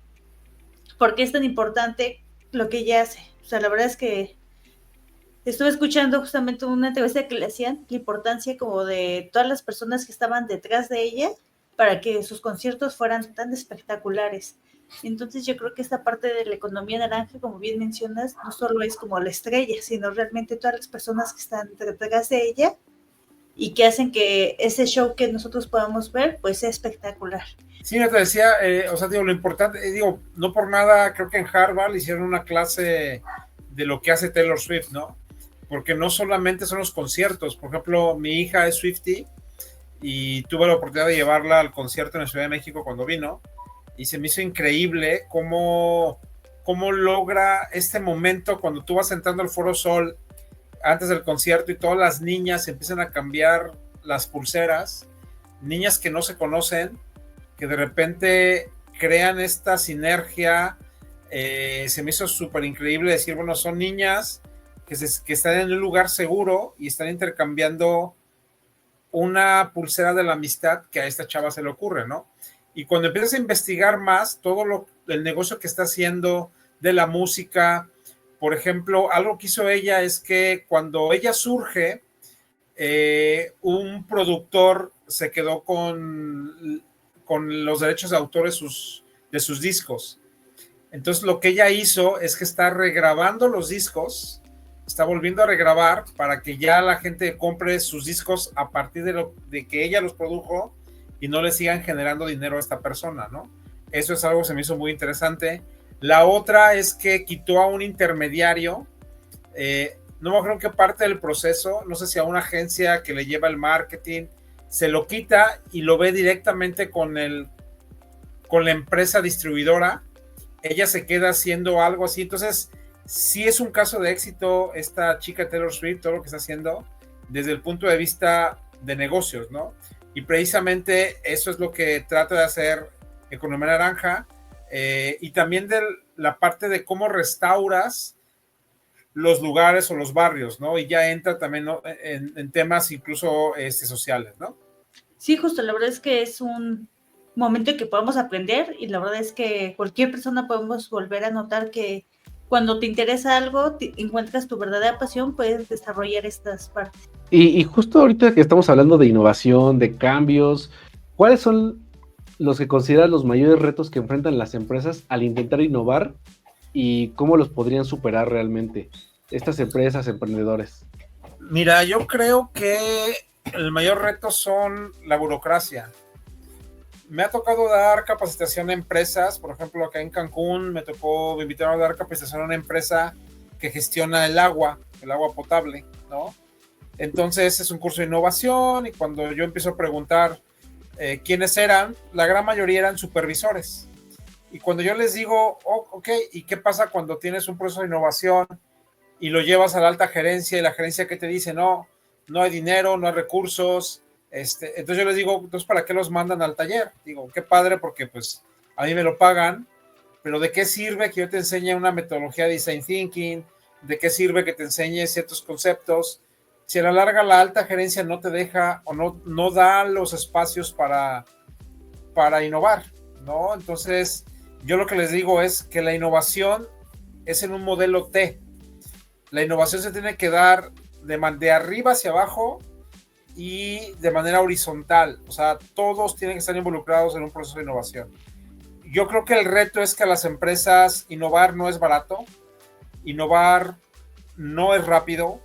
por qué es tan importante lo que ella hace. O sea, la verdad es que estuve escuchando justamente una entrevista que le hacían, la importancia como de todas las personas que estaban detrás de ella para que sus conciertos fueran tan espectaculares. Entonces yo creo que esta parte de la economía naranja, como bien mencionas, no solo es como la estrella, sino realmente todas las personas que están detrás de ella y que hacen que ese show que nosotros podamos ver, pues sea espectacular. Sí, yo te decía, o sea, digo, lo importante, digo, no por nada, creo que en Harvard hicieron una clase de lo que hace Taylor Swift, ¿no? Porque no solamente son los conciertos, por ejemplo, mi hija es Swiftie y tuve la oportunidad de llevarla al concierto en la Ciudad de México cuando vino, y se me hizo increíble cómo logra este momento cuando tú vas entrando al Foro Sol antes del concierto y todas las niñas empiezan a cambiar las pulseras, niñas que no se conocen, que de repente crean esta sinergia. Se me hizo súper increíble decir, bueno, son niñas que están en un lugar seguro y están intercambiando una pulsera de la amistad que a esta chava se le ocurre, ¿no? Y cuando empiezas a investigar más todo el negocio que está haciendo de la música, por ejemplo, algo que hizo ella es que cuando ella surge, un productor se quedó con los derechos de autor de sus discos. Entonces lo que ella hizo es que está regrabando los discos, está volviendo a regrabar para que ya la gente compre sus discos a partir de que ella los produjo y no le sigan generando dinero a esta persona, ¿no? Eso es algo que se me hizo muy interesante. La otra es que quitó a un intermediario, no me acuerdo qué parte del proceso, no sé si a una agencia que le lleva el marketing, se lo quita y lo ve directamente con la empresa distribuidora. Ella se queda haciendo algo así. Entonces, sí es un caso de éxito esta chica Taylor Swift, todo lo que está haciendo desde el punto de vista de negocios, ¿no? Y precisamente eso es lo que trata de hacer Economía Naranja, y también de la parte de cómo restauras los lugares o los barrios, ¿no? Y ya entra también, ¿no?, en temas incluso sociales, ¿no? Sí, justo, la verdad es que es un momento que podemos aprender y la verdad es que cualquier persona podemos volver a notar que cuando te interesa algo, encuentras tu verdadera pasión, puedes desarrollar estas partes. Y justo ahorita que estamos hablando de innovación, de cambios, ¿cuáles son los que consideran los mayores retos que enfrentan las empresas al intentar innovar y cómo los podrían superar realmente estas empresas, emprendedores? Mira, yo creo que el mayor reto son la burocracia. Me ha tocado dar capacitación a empresas, por ejemplo, acá en Cancún me invitaron a dar capacitación a una empresa que gestiona el agua potable, ¿no? Entonces es un curso de innovación y cuando yo empiezo a preguntar ¿quiénes eran? La gran mayoría eran supervisores. Y cuando yo les digo, oh, ok, ¿y qué pasa cuando tienes un proceso de innovación y lo llevas a la alta gerencia y la gerencia que te dice, no, no hay dinero, no hay recursos? Entonces yo les digo, entonces ¿para qué los mandan al taller? Digo, qué padre, porque pues a mí me lo pagan, pero ¿de qué sirve que yo te enseñe una metodología de design thinking? ¿De qué sirve que te enseñe ciertos conceptos? Si a la larga la alta gerencia no te deja o no da los espacios para innovar, ¿no? Entonces, yo lo que les digo es que la innovación es en un modelo T. La innovación se tiene que dar de arriba hacia abajo y de manera horizontal. O sea, todos tienen que estar involucrados en un proceso de innovación. Yo creo que el reto es que a las empresas innovar no es barato, innovar no es rápido,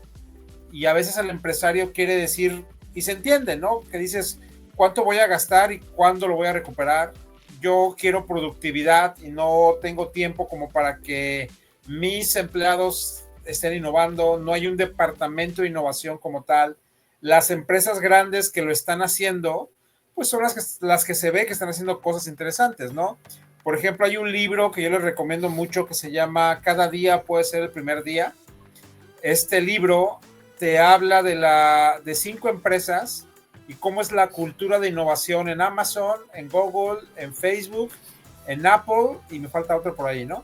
y a veces el empresario quiere decir, y se entiende, ¿no? Que dices, ¿cuánto voy a gastar y cuándo lo voy a recuperar? Yo quiero productividad y no tengo tiempo como para que mis empleados estén innovando. No hay un departamento de innovación como tal. Las empresas grandes que lo están haciendo, pues son las que se ve que están haciendo cosas interesantes, ¿no? Por ejemplo, hay un libro que yo les recomiendo mucho que se llama Cada día puede ser el primer día. Este libro te habla de 5 empresas y cómo es la cultura de innovación en Amazon, en Google, en Facebook, en Apple, y me falta otro por ahí, ¿no?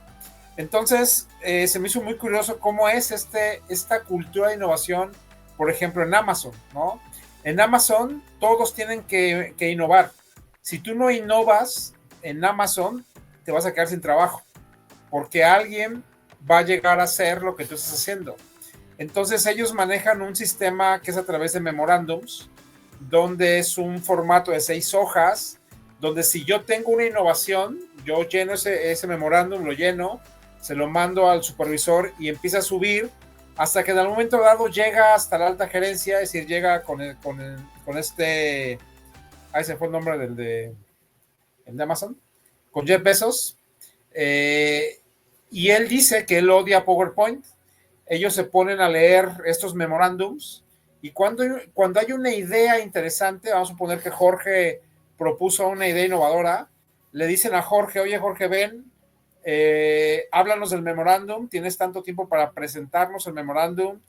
Entonces, se me hizo muy curioso cómo es esta cultura de innovación, por ejemplo, en Amazon, ¿no? En Amazon todos tienen que innovar. Si tú no innovas en Amazon, te vas a quedar sin trabajo, porque alguien va a llegar a hacer lo que tú estás haciendo. Entonces ellos manejan un sistema que es a través de memorándums, donde es un formato de 6 hojas, donde si yo tengo una innovación, yo lleno ese memorándum, lo lleno, se lo mando al supervisor y empieza a subir hasta que en algún momento dado llega hasta la alta gerencia, es decir, llega con este, ahí se fue el nombre el de Amazon, con Jeff Bezos, y él dice que él odia PowerPoint. Ellos se ponen a leer estos memorándums y cuando hay una idea interesante, vamos a suponer que Jorge propuso una idea innovadora, le dicen a Jorge, oye Jorge, ven, háblanos del memorándum, tienes tanto tiempo para presentarnos el memorándum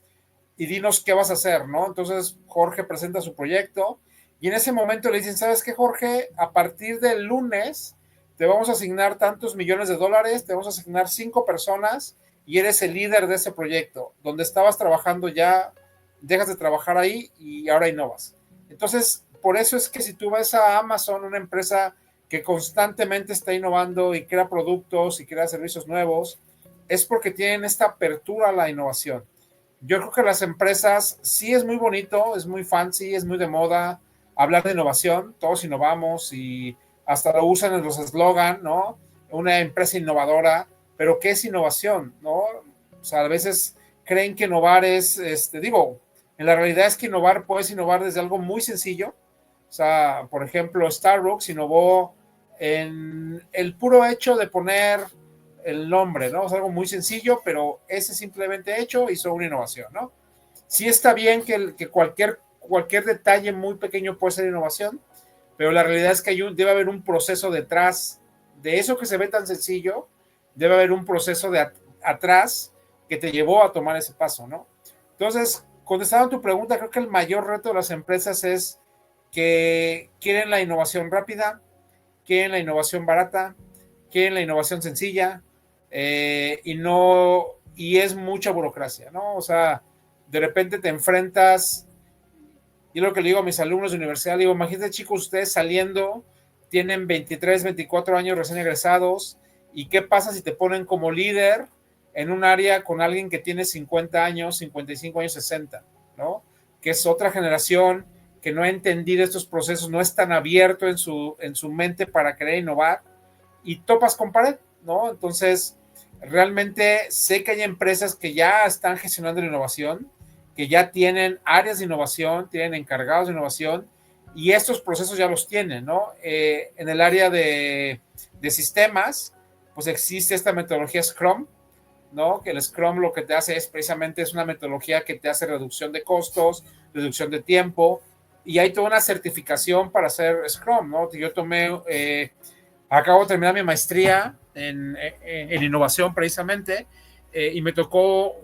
y dinos qué vas a hacer, ¿no? Entonces Jorge presenta su proyecto y en ese momento le dicen, ¿sabes qué, Jorge? A partir del lunes te vamos a asignar tantos millones de dólares, te vamos a asignar 5 personas y eres el líder de ese proyecto. Donde estabas trabajando ya, dejas de trabajar ahí y ahora innovas. Entonces, por eso es que si tú vas a Amazon, una empresa que constantemente está innovando y crea productos y crea servicios nuevos, es porque tienen esta apertura a la innovación. Yo creo que las empresas, sí es muy bonito, es muy fancy, es muy de moda hablar de innovación, todos innovamos y hasta lo usan en los eslogan, ¿no? Una empresa innovadora, pero ¿qué es innovación? ¿No? O sea, a veces creen que innovar es, en la realidad es que puedes innovar desde algo muy sencillo. O sea, por ejemplo, Starbucks innovó en el puro hecho de poner el nombre, ¿no? Es algo muy sencillo, pero ese simplemente hecho hizo una innovación, ¿no? Sí está bien que cualquier detalle muy pequeño puede ser innovación, pero la realidad es que debe haber un proceso detrás de eso que se ve tan sencillo. Debe haber un proceso atrás que te llevó a tomar ese paso, ¿no? Entonces, contestando a tu pregunta, creo que el mayor reto de las empresas es que quieren la innovación rápida, quieren la innovación barata, quieren la innovación sencilla, y es mucha burocracia, ¿no? O sea, de repente te enfrentas, y lo que le digo a mis alumnos de universidad, digo, imagínate chicos, ustedes saliendo, tienen 23, 24 años recién egresados, ¿y qué pasa si te ponen como líder en un área con alguien que tiene 50 años, 55 años, 60, ¿no? Que es otra generación que no ha entendido estos procesos, no es tan abierto en su mente para querer innovar y topas con pared, ¿no? Entonces, realmente sé que hay empresas que ya están gestionando la innovación, que ya tienen áreas de innovación, tienen encargados de innovación y estos procesos ya los tienen, ¿no? En el área de sistemas, pues existe esta metodología Scrum, ¿no? Que el Scrum lo que te hace es precisamente una metodología que te hace reducción de costos, reducción de tiempo y hay toda una certificación para hacer Scrum, ¿no? Yo acabo de terminar mi maestría en innovación precisamente, y me tocó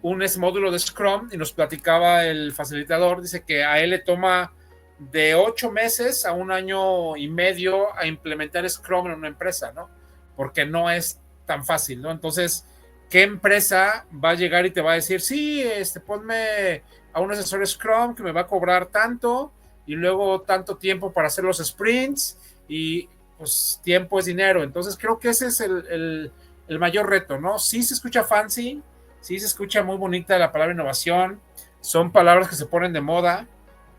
un módulo de Scrum y nos platicaba el facilitador, dice que a él le toma de 8 meses a 1 año y medio a implementar Scrum en una empresa, ¿no? Porque no es tan fácil, ¿no? Entonces, ¿qué empresa va a llegar y te va a decir, sí, ponme a un asesor Scrum que me va a cobrar tanto y luego tanto tiempo para hacer los sprints y pues tiempo es dinero? Entonces creo que ese es el mayor reto, ¿no? Sí se escucha fancy, sí se escucha muy bonita la palabra innovación, son palabras que se ponen de moda,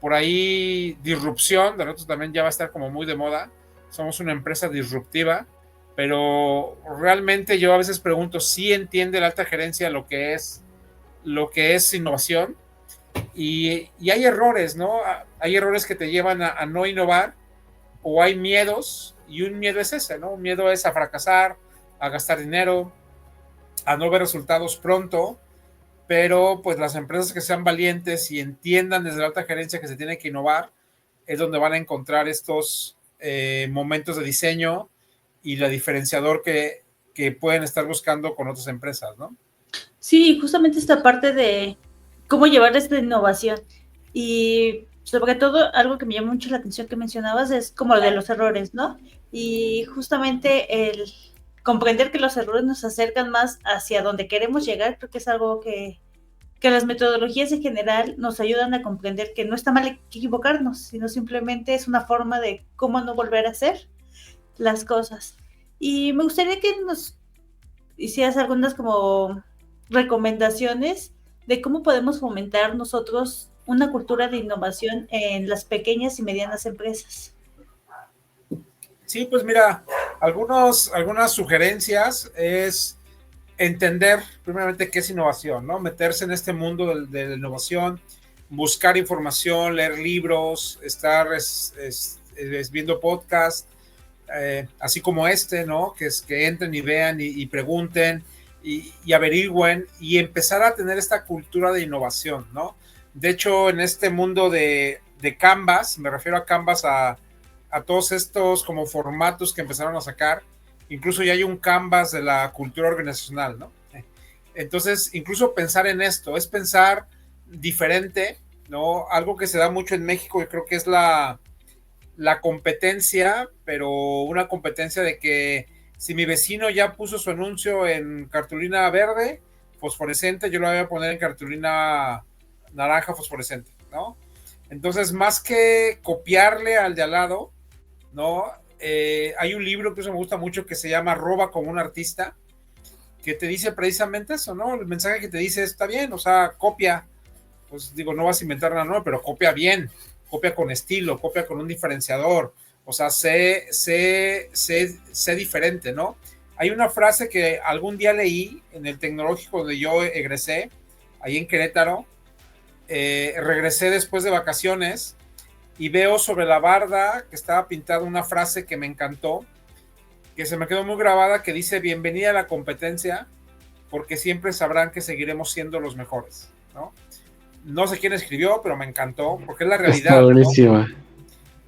por ahí disrupción, de nosotros también ya va a estar como muy de moda, somos una empresa disruptiva, pero realmente yo a veces pregunto, ¿sí entiende la alta gerencia lo que es innovación? Y hay errores, ¿no? Hay errores que te llevan a no innovar, o hay miedos, y un miedo es ese, ¿no? Un miedo es a fracasar, a gastar dinero, a no ver resultados pronto, pero pues las empresas que sean valientes y entiendan desde la alta gerencia que se tiene que innovar, es donde van a encontrar estos momentos de diseño y la diferenciador que pueden estar buscando con otras empresas, ¿no? Sí, justamente esta parte de cómo llevar esta innovación. Y sobre todo, algo que me llama mucho la atención que mencionabas es como lo de los errores, ¿no? Y justamente el comprender que los errores nos acercan más hacia donde queremos llegar, creo que es algo que las metodologías en general nos ayudan a comprender que no está mal equivocarnos, sino simplemente es una forma de cómo no volver a hacer las cosas. Y me gustaría que nos hicieras algunas como recomendaciones de cómo podemos fomentar nosotros una cultura de innovación en las pequeñas y medianas empresas. Sí, pues mira, algunas sugerencias es entender primeramente qué es innovación, ¿no? Meterse en este mundo de la innovación, buscar información, leer libros, estar viendo podcasts, así como ¿no? Que entren y vean y pregunten y averigüen y empezar a tener esta cultura de innovación, ¿no? De hecho, en este mundo de Canvas, me refiero a Canvas a todos estos como formatos que empezaron a sacar, incluso ya hay un Canvas de la cultura organizacional, ¿no? Entonces, incluso pensar en esto, es pensar diferente, ¿no? Algo que se da mucho en México y creo que es la competencia, pero una competencia de que si mi vecino ya puso su anuncio en cartulina verde fosforescente, yo lo voy a poner en cartulina naranja fosforescente, ¿no? Entonces, más que copiarle al de al lado, ¿no? Hay un libro que eso me gusta mucho que se llama Roba como un artista, que te dice precisamente eso, ¿no? El mensaje que te dice está bien, o sea, copia, pues digo, no vas a inventar nada nuevo, pero copia bien, copia con estilo, copia con un diferenciador, o sea, sé diferente, ¿no? Hay una frase que algún día leí en el tecnológico donde yo egresé, ahí en Querétaro, regresé después de vacaciones y veo sobre la barda que estaba pintada una frase que me encantó, que se me quedó muy grabada, que dice: bienvenida a la competencia, porque siempre sabrán que seguiremos siendo los mejores, ¿no? No sé quién escribió, pero me encantó, porque es la realidad. Está buenísima, ¿no?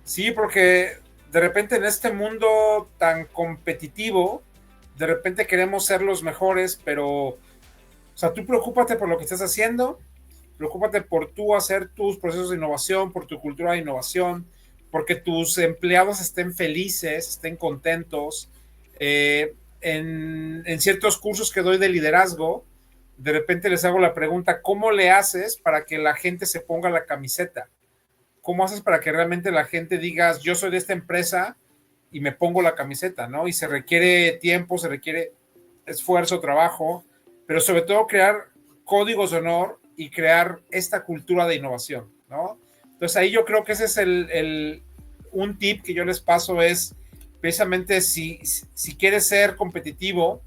Sí, porque de repente en este mundo tan competitivo, de repente queremos ser los mejores, pero, o sea, tú preocúpate por lo que estás haciendo, preocúpate por tú hacer tus procesos de innovación, por tu cultura de innovación, porque tus empleados estén felices, estén contentos. En ciertos cursos que doy de liderazgo, de repente les hago la pregunta: ¿cómo le haces para que la gente se ponga la camiseta? ¿Cómo haces para que realmente la gente diga, yo soy de esta empresa y me pongo la camiseta, ¿no? Y se requiere tiempo, se requiere esfuerzo, trabajo, pero sobre todo crear códigos de honor y crear esta cultura de innovación, ¿no? Entonces ahí yo creo que ese es un tip que yo les paso, es precisamente si quieres ser competitivo,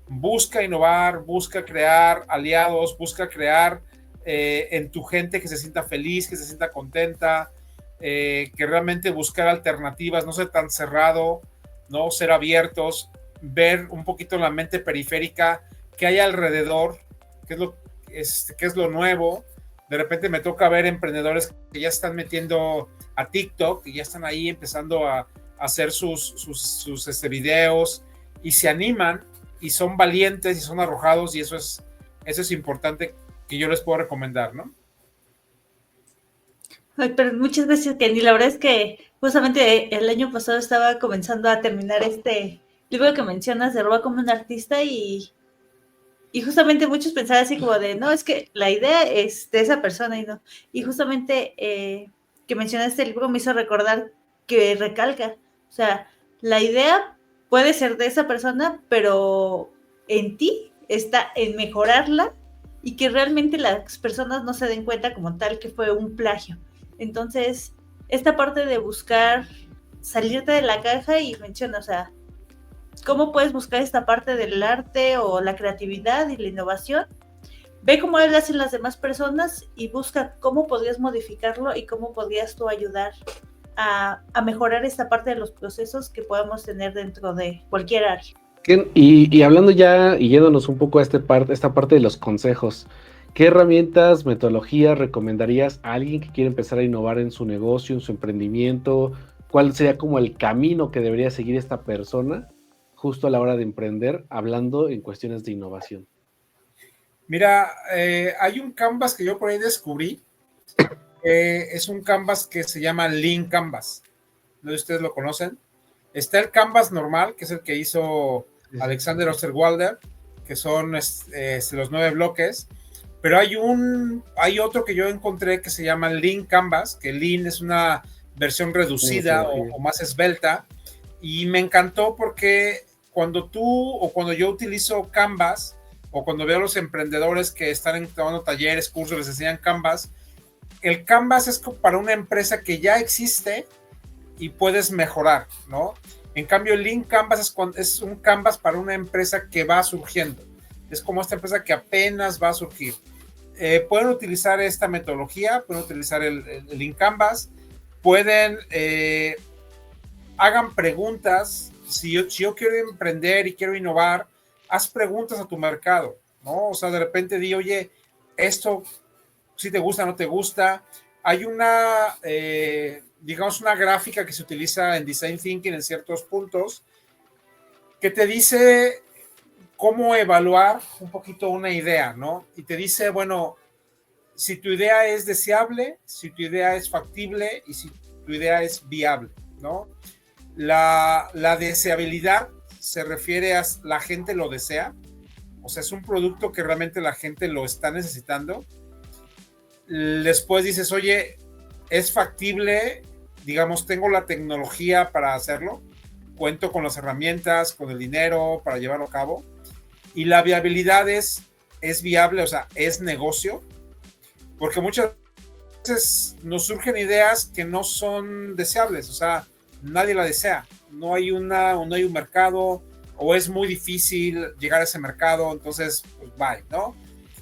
busca innovar, busca crear aliados, busca crear en tu gente que se sienta feliz, que se sienta contenta, que realmente buscar alternativas, no ser tan cerrado, no ser abiertos, ver un poquito la mente periférica que hay alrededor, qué es lo nuevo. de repente me toca ver emprendedores que ya están metiendo a TikTok y ya están ahí empezando a hacer sus videos y se animan y son valientes y son arrojados, y eso es importante, que yo les puedo recomendar, ¿no? Ay, pero muchas gracias, Kenny. La verdad es que justamente el año pasado estaba comenzando a terminar este libro que mencionas de Roba como un artista y justamente muchos pensaban así como de, no, es que la idea es de esa persona y no. Y justamente que mencionaste este libro me hizo recordar que recalca, o sea, la idea puede ser de esa persona, pero en ti está en mejorarla y que realmente las personas no se den cuenta como tal que fue un plagio. Entonces, esta parte de buscar salirte de la caja y menciona, o sea, cómo puedes buscar esta parte del arte o la creatividad y la innovación. Ve cómo lo hacen las demás personas y busca cómo podrías modificarlo y cómo podrías tú ayudar a mejorar esta parte de los procesos que podamos tener dentro de cualquier área. Y hablando ya y yéndonos un poco a esta parte de los consejos, ¿qué herramientas, metodologías recomendarías a alguien que quiere empezar a innovar en su negocio, en su emprendimiento? ¿Cuál sería como el camino que debería seguir esta persona justo a la hora de emprender, hablando en cuestiones de innovación? Mira, hay un Canvas que yo por ahí descubrí. Es un Canvas que se llama Lean Canvas. No sé si ustedes lo conocen. Está el Canvas normal, que es el que hizo Alexander Osterwalder, que son los 9 bloques. Pero hay otro que yo encontré que se llama Lean Canvas, que Lean es una versión reducida o más esbelta. Y me encantó porque cuando yo utilizo Canvas, o cuando veo a los emprendedores que están tomando talleres, cursos, les enseñan Canvas, el Canvas es para una empresa que ya existe y puedes mejorar, ¿no? En cambio, el Lean Canvas es un Canvas para una empresa que va surgiendo. Es como esta empresa que apenas va a surgir. Pueden utilizar esta metodología, pueden utilizar el Lean Canvas, hagan preguntas. Si yo quiero emprender y quiero innovar, haz preguntas a tu mercado, ¿no? O sea, de repente di, oye, esto, si te gusta, no te gusta. Hay digamos, una gráfica que se utiliza en Design Thinking en ciertos puntos que te dice cómo evaluar un poquito una idea, ¿no? Y te dice, bueno, si tu idea es deseable, si tu idea es factible y si tu idea es viable, ¿no? La deseabilidad se refiere a la gente lo desea, o sea, es un producto que realmente la gente lo está necesitando. Después dices, oye, es factible, digamos, tengo la tecnología para hacerlo, cuento con las herramientas, con el dinero para llevarlo a cabo. Y la viabilidad es viable, o sea, es negocio, porque muchas veces nos surgen ideas que no son deseables, o sea, nadie la desea, no hay un mercado, o es muy difícil llegar a ese mercado, entonces, pues bye, ¿no?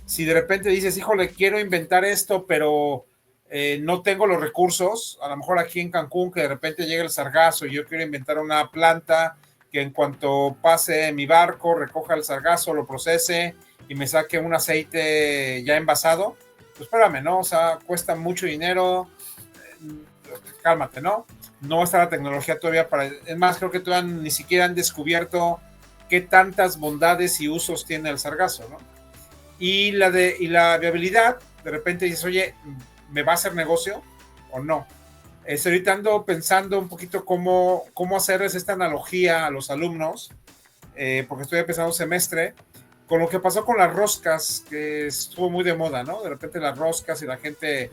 Si de repente dices, híjole, quiero inventar esto, pero no tengo los recursos, a lo mejor aquí en Cancún, que de repente llega el sargazo y yo quiero inventar una planta que en cuanto pase mi barco, recoja el sargazo, lo procese y me saque un aceite ya envasado, pues espérame, ¿no? O sea, cuesta mucho dinero, cálmate, ¿no? No va a estar la tecnología todavía es más, creo que todavía ni siquiera han descubierto qué tantas bondades y usos tiene el sargazo, ¿no? Y la viabilidad, de repente dices, oye, ¿me va a hacer negocio o no? Ahorita ando pensando un poquito cómo hacerles esta analogía a los alumnos, porque estoy empezando semestre, con lo que pasó con las roscas, que estuvo muy de moda, ¿no? De repente las roscas y la gente,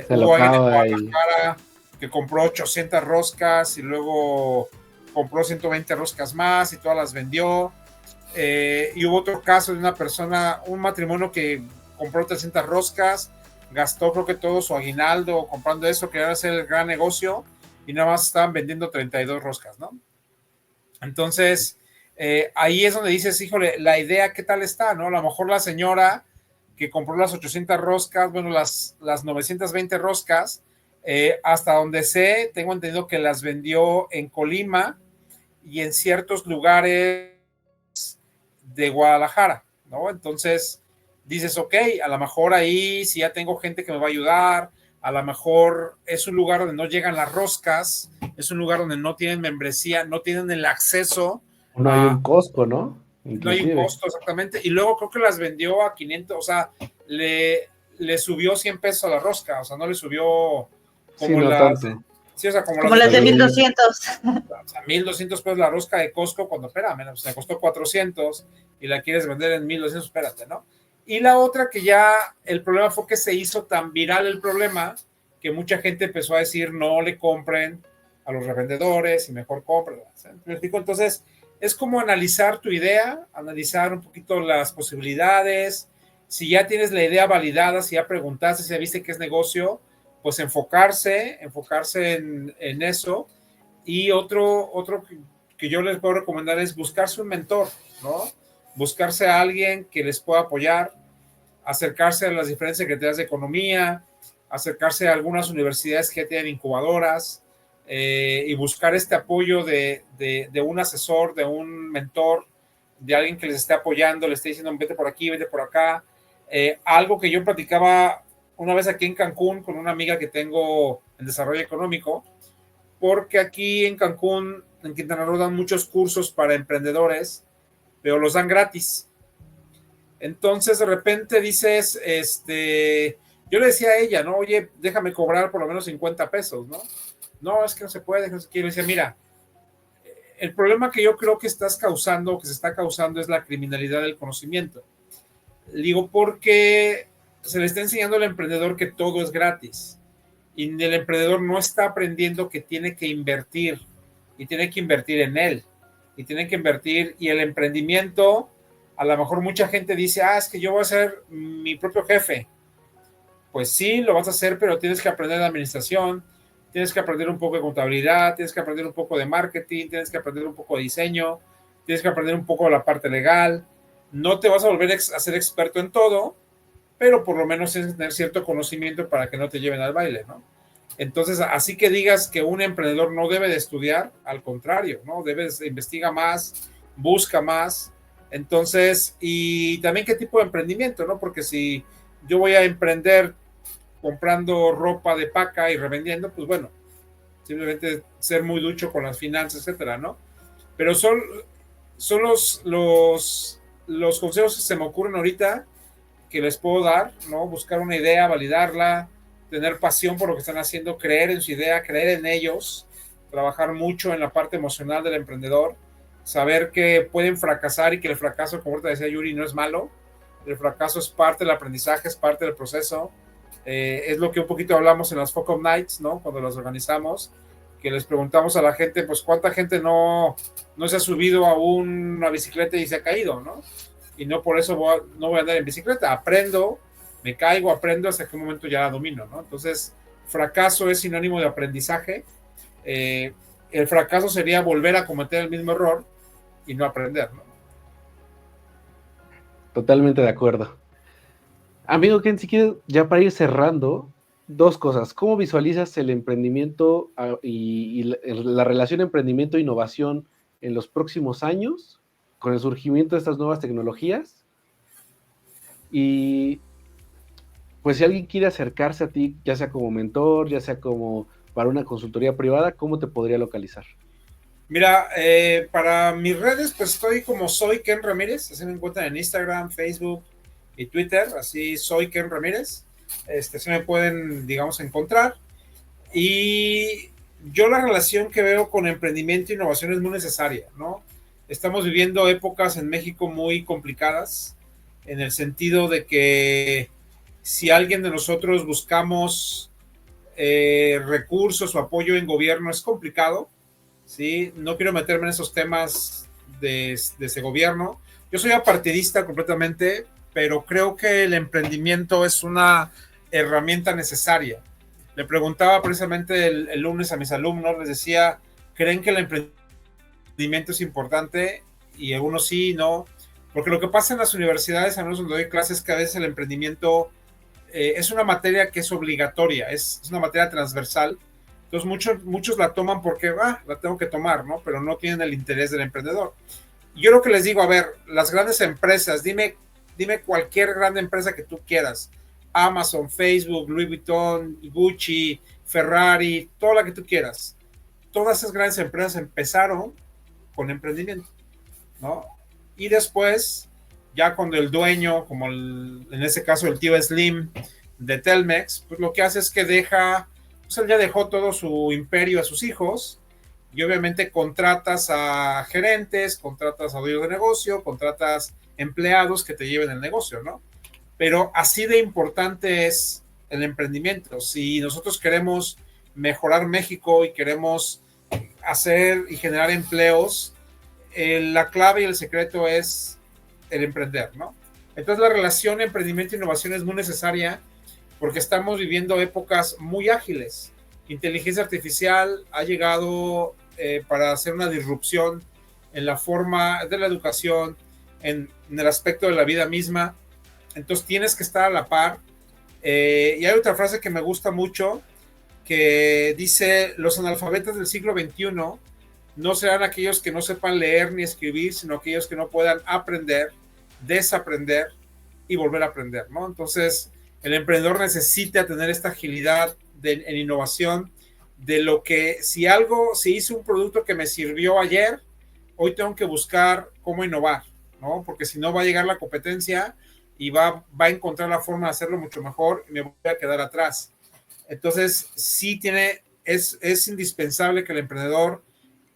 hubo alguien en Guadalajara que compró 800 roscas y luego compró 120 roscas más y todas las vendió. Y hubo otro caso de una persona, un matrimonio que compró 300 roscas, gastó creo que todo su aguinaldo comprando eso, querían hacer el gran negocio y nada más estaban vendiendo 32 roscas, ¿no? Entonces, ahí es donde dices, híjole, la idea, ¿qué tal está, no? A lo mejor la señora que compró las 800 roscas, bueno, las 920 roscas, hasta donde sé, tengo entendido que las vendió en Colima y en ciertos lugares de Guadalajara, ¿no? Entonces, dices, ok, a lo mejor ahí si ya tengo gente que me va a ayudar, a lo mejor es un lugar donde no llegan las roscas, es un lugar donde no tienen membresía, no tienen el acceso. No hay un Costco, ¿no? No hay un Inclusive. costo, exactamente. Y luego creo que las vendió a 500, o sea, le subió 100 pesos a la rosca, o sea, no le subió como Sí, no las... tanto. Sí, o sea, Como las de 1200. O sea, 1,200 pesos la rosca de Costco, cuando, espérame, pues, me costó 400 y la quieres vender en 1,200, espérate, ¿no? Y la otra que ya el problema fue que se hizo tan viral el problema que mucha gente empezó a decir no le compren a los revendedores y mejor compren. Entonces, es como analizar tu idea, analizar un poquito las posibilidades. Si ya tienes la idea validada, si ya preguntaste, si ya viste que es negocio, pues enfocarse en eso. Y otro que yo les puedo recomendar es buscarse un mentor, ¿no? Buscarse a alguien que les pueda apoyar, acercarse a las diferentes secretarías de economía, acercarse a algunas universidades que tienen incubadoras, y buscar este apoyo de un asesor, de un mentor, de alguien que les esté apoyando, les esté diciendo vete por aquí, vete por acá. Algo que yo platicaba una vez aquí en Cancún con una amiga que tengo en desarrollo económico, porque aquí en Cancún, en Quintana Roo, dan muchos cursos para emprendedores, pero los dan gratis. Entonces de repente dices, yo le decía a ella, ¿no? Oye, déjame cobrar por lo menos 50 pesos, ¿no? No, es que no se puede, no sé qué. Le decía, mira, el problema que yo creo que estás causando, que se está causando, es la criminalidad del conocimiento. Digo, porque se le está enseñando al emprendedor que todo es gratis y el emprendedor no está aprendiendo que tiene que invertir y tiene que invertir en él y tiene que invertir, y el emprendimiento, a lo mejor mucha gente dice, es que yo voy a ser mi propio jefe. Pues sí, lo vas a hacer, pero tienes que aprender de administración, tienes que aprender un poco de contabilidad, tienes que aprender un poco de marketing, tienes que aprender un poco de diseño, tienes que aprender un poco de la parte legal. No te vas a volver a ser experto en todo, pero por lo menos tienes que tener cierto conocimiento para que no te lleven al baile, ¿no? Entonces, así que digas que un emprendedor no debe de estudiar, al contrario, ¿no? Investiga más, busca más. Entonces, y también qué tipo de emprendimiento, ¿no? Porque si yo voy a emprender comprando ropa de paca y revendiendo, pues bueno, simplemente ser muy ducho con las finanzas, etcétera, ¿no? Pero son los consejos que se me ocurren ahorita que les puedo dar, ¿no? Buscar una idea, validarla, tener pasión por lo que están haciendo, creer en su idea, creer en ellos, trabajar mucho en la parte emocional del emprendedor, saber que pueden fracasar y que el fracaso, como ahorita decía Yuri, no es malo. El fracaso es parte del aprendizaje, es parte del proceso. Es lo que un poquito hablamos en las Focus Nights, ¿no? Cuando las organizamos, que les preguntamos a la gente, pues, ¿cuánta gente no se ha subido a una bicicleta y se ha caído, ¿no? Y no por eso no voy a andar en bicicleta, aprendo, me caigo, aprendo hasta que un momento ya la domino, ¿no? Entonces, fracaso es sinónimo de aprendizaje. El fracaso sería volver a cometer el mismo error y no aprender, ¿no? Totalmente de acuerdo. Amigo Ken, si quieres, ya para ir cerrando, dos cosas. ¿Cómo visualizas el emprendimiento y la relación emprendimiento-innovación en los próximos años con el surgimiento de estas nuevas tecnologías? Y pues si alguien quiere acercarse a ti, ya sea como mentor, ya sea como para una consultoría privada, ¿cómo te podría localizar? Mira, para mis redes, pues estoy como Soy Ken Ramírez, así me encuentran en Instagram, Facebook y Twitter, así Soy Ken Ramírez, se me pueden, digamos, encontrar. Y yo la relación que veo con emprendimiento e innovación es muy necesaria, ¿no? Estamos viviendo épocas en México muy complicadas, en el sentido de que si alguien de nosotros buscamos recursos o apoyo en gobierno es complicado, ¿sí? No quiero meterme en esos temas de ese gobierno. Yo soy apartidista completamente, pero creo que el emprendimiento es una herramienta necesaria. Le preguntaba precisamente el lunes a mis alumnos, les decía, ¿creen que el emprendimiento es importante? Y algunos sí, no. Porque lo que pasa en las universidades, al menos donde doy clases, que a veces el emprendimiento es una materia que es obligatoria, es una materia transversal. Entonces muchos la toman porque la tengo que tomar, ¿no? Pero no tienen el interés del emprendedor. Yo lo que les digo, a ver, las grandes empresas, dime dime cualquier gran empresa que tú quieras, Amazon, Facebook, Louis Vuitton, Gucci, Ferrari, toda la que tú quieras. Todas esas grandes empresas empezaron con emprendimiento, ¿no? Y después, ya cuando el dueño, como en ese caso el tío Slim de Telmex, pues lo que hace es que deja, pues él ya dejó todo su imperio a sus hijos, y obviamente contratas a gerentes, contratas a dueños de negocio, contratas empleados que te lleven el negocio, ¿no? Pero así de importante es el emprendimiento. Si nosotros queremos mejorar México y queremos hacer y generar empleos, la clave y el secreto es el emprender, ¿no? Entonces la relación emprendimiento e innovación es muy necesaria porque estamos viviendo épocas muy ágiles. Inteligencia artificial ha llegado para hacer una disrupción en la forma de la educación, en el aspecto de la vida misma. Entonces tienes que estar a la par. Y hay otra frase que me gusta mucho que dice: los analfabetas del siglo XXI no serán aquellos que no sepan leer ni escribir, sino aquellos que no puedan aprender, desaprender y volver a aprender, ¿no? Entonces, el emprendedor necesita tener esta agilidad en innovación, de lo que si hice un producto que me sirvió ayer, hoy tengo que buscar cómo innovar, ¿no? Porque si no va a llegar la competencia y va a encontrar la forma de hacerlo mucho mejor y me voy a quedar atrás. Entonces, sí es indispensable que el emprendedor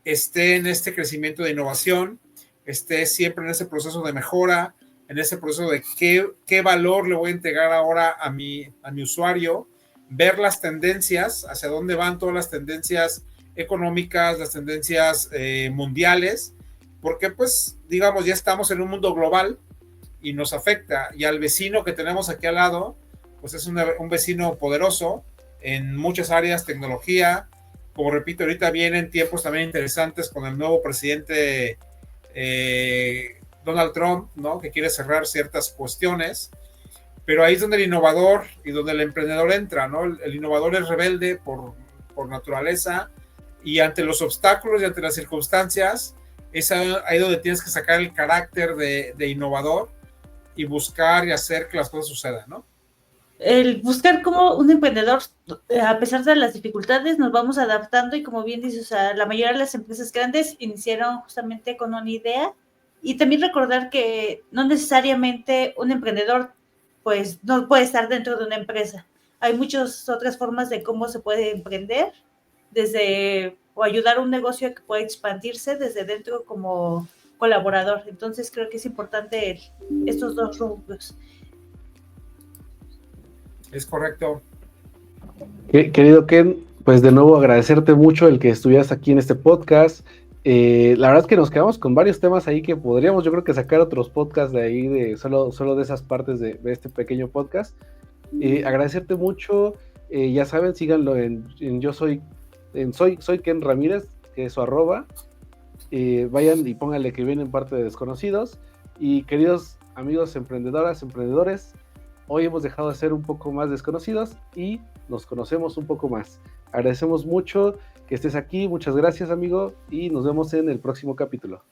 esté en este crecimiento de innovación, esté siempre en ese proceso de mejora, en ese proceso de qué valor le voy a entregar ahora a mi usuario, ver las tendencias, hacia dónde van todas las tendencias económicas, las tendencias mundiales, porque pues, digamos, ya estamos en un mundo global y nos afecta, y al vecino que tenemos aquí al lado, pues es un vecino poderoso en muchas áreas, tecnología. Como repito, ahorita vienen tiempos también interesantes con el nuevo presidente Donald Trump, ¿no? Que quiere cerrar ciertas cuestiones, pero ahí es donde el innovador y donde el emprendedor entra, ¿no? El innovador es rebelde por naturaleza, y ante los obstáculos y ante las circunstancias, es ahí donde tienes que sacar el carácter de innovador y buscar y hacer que las cosas sucedan, ¿no? El buscar como un emprendedor, a pesar de las dificultades, nos vamos adaptando, y como bien dices, o sea, la mayoría de las empresas grandes iniciaron justamente con una idea, y también recordar que no necesariamente un emprendedor pues no puede estar dentro de una empresa. Hay muchas otras formas de cómo se puede emprender, desde o ayudar a un negocio que pueda expandirse desde dentro como colaborador. Entonces creo que es importante estos dos rubros. Es correcto. Querido Ken, pues de nuevo agradecerte mucho el que estuvieras aquí en este podcast. La verdad es que nos quedamos con varios temas ahí que podríamos, yo creo, que sacar otros podcasts de ahí, de solo de esas partes de este pequeño podcast. Agradecerte mucho. Ya saben, síganlo en soy Ken Ramírez, que es su @. Vayan y pónganle que vienen parte de Desconocidos. Y queridos amigos emprendedoras, emprendedores, hoy hemos dejado de ser un poco más desconocidos y nos conocemos un poco más. Agradecemos mucho que estés aquí, muchas gracias, amigo, y nos vemos en el próximo capítulo.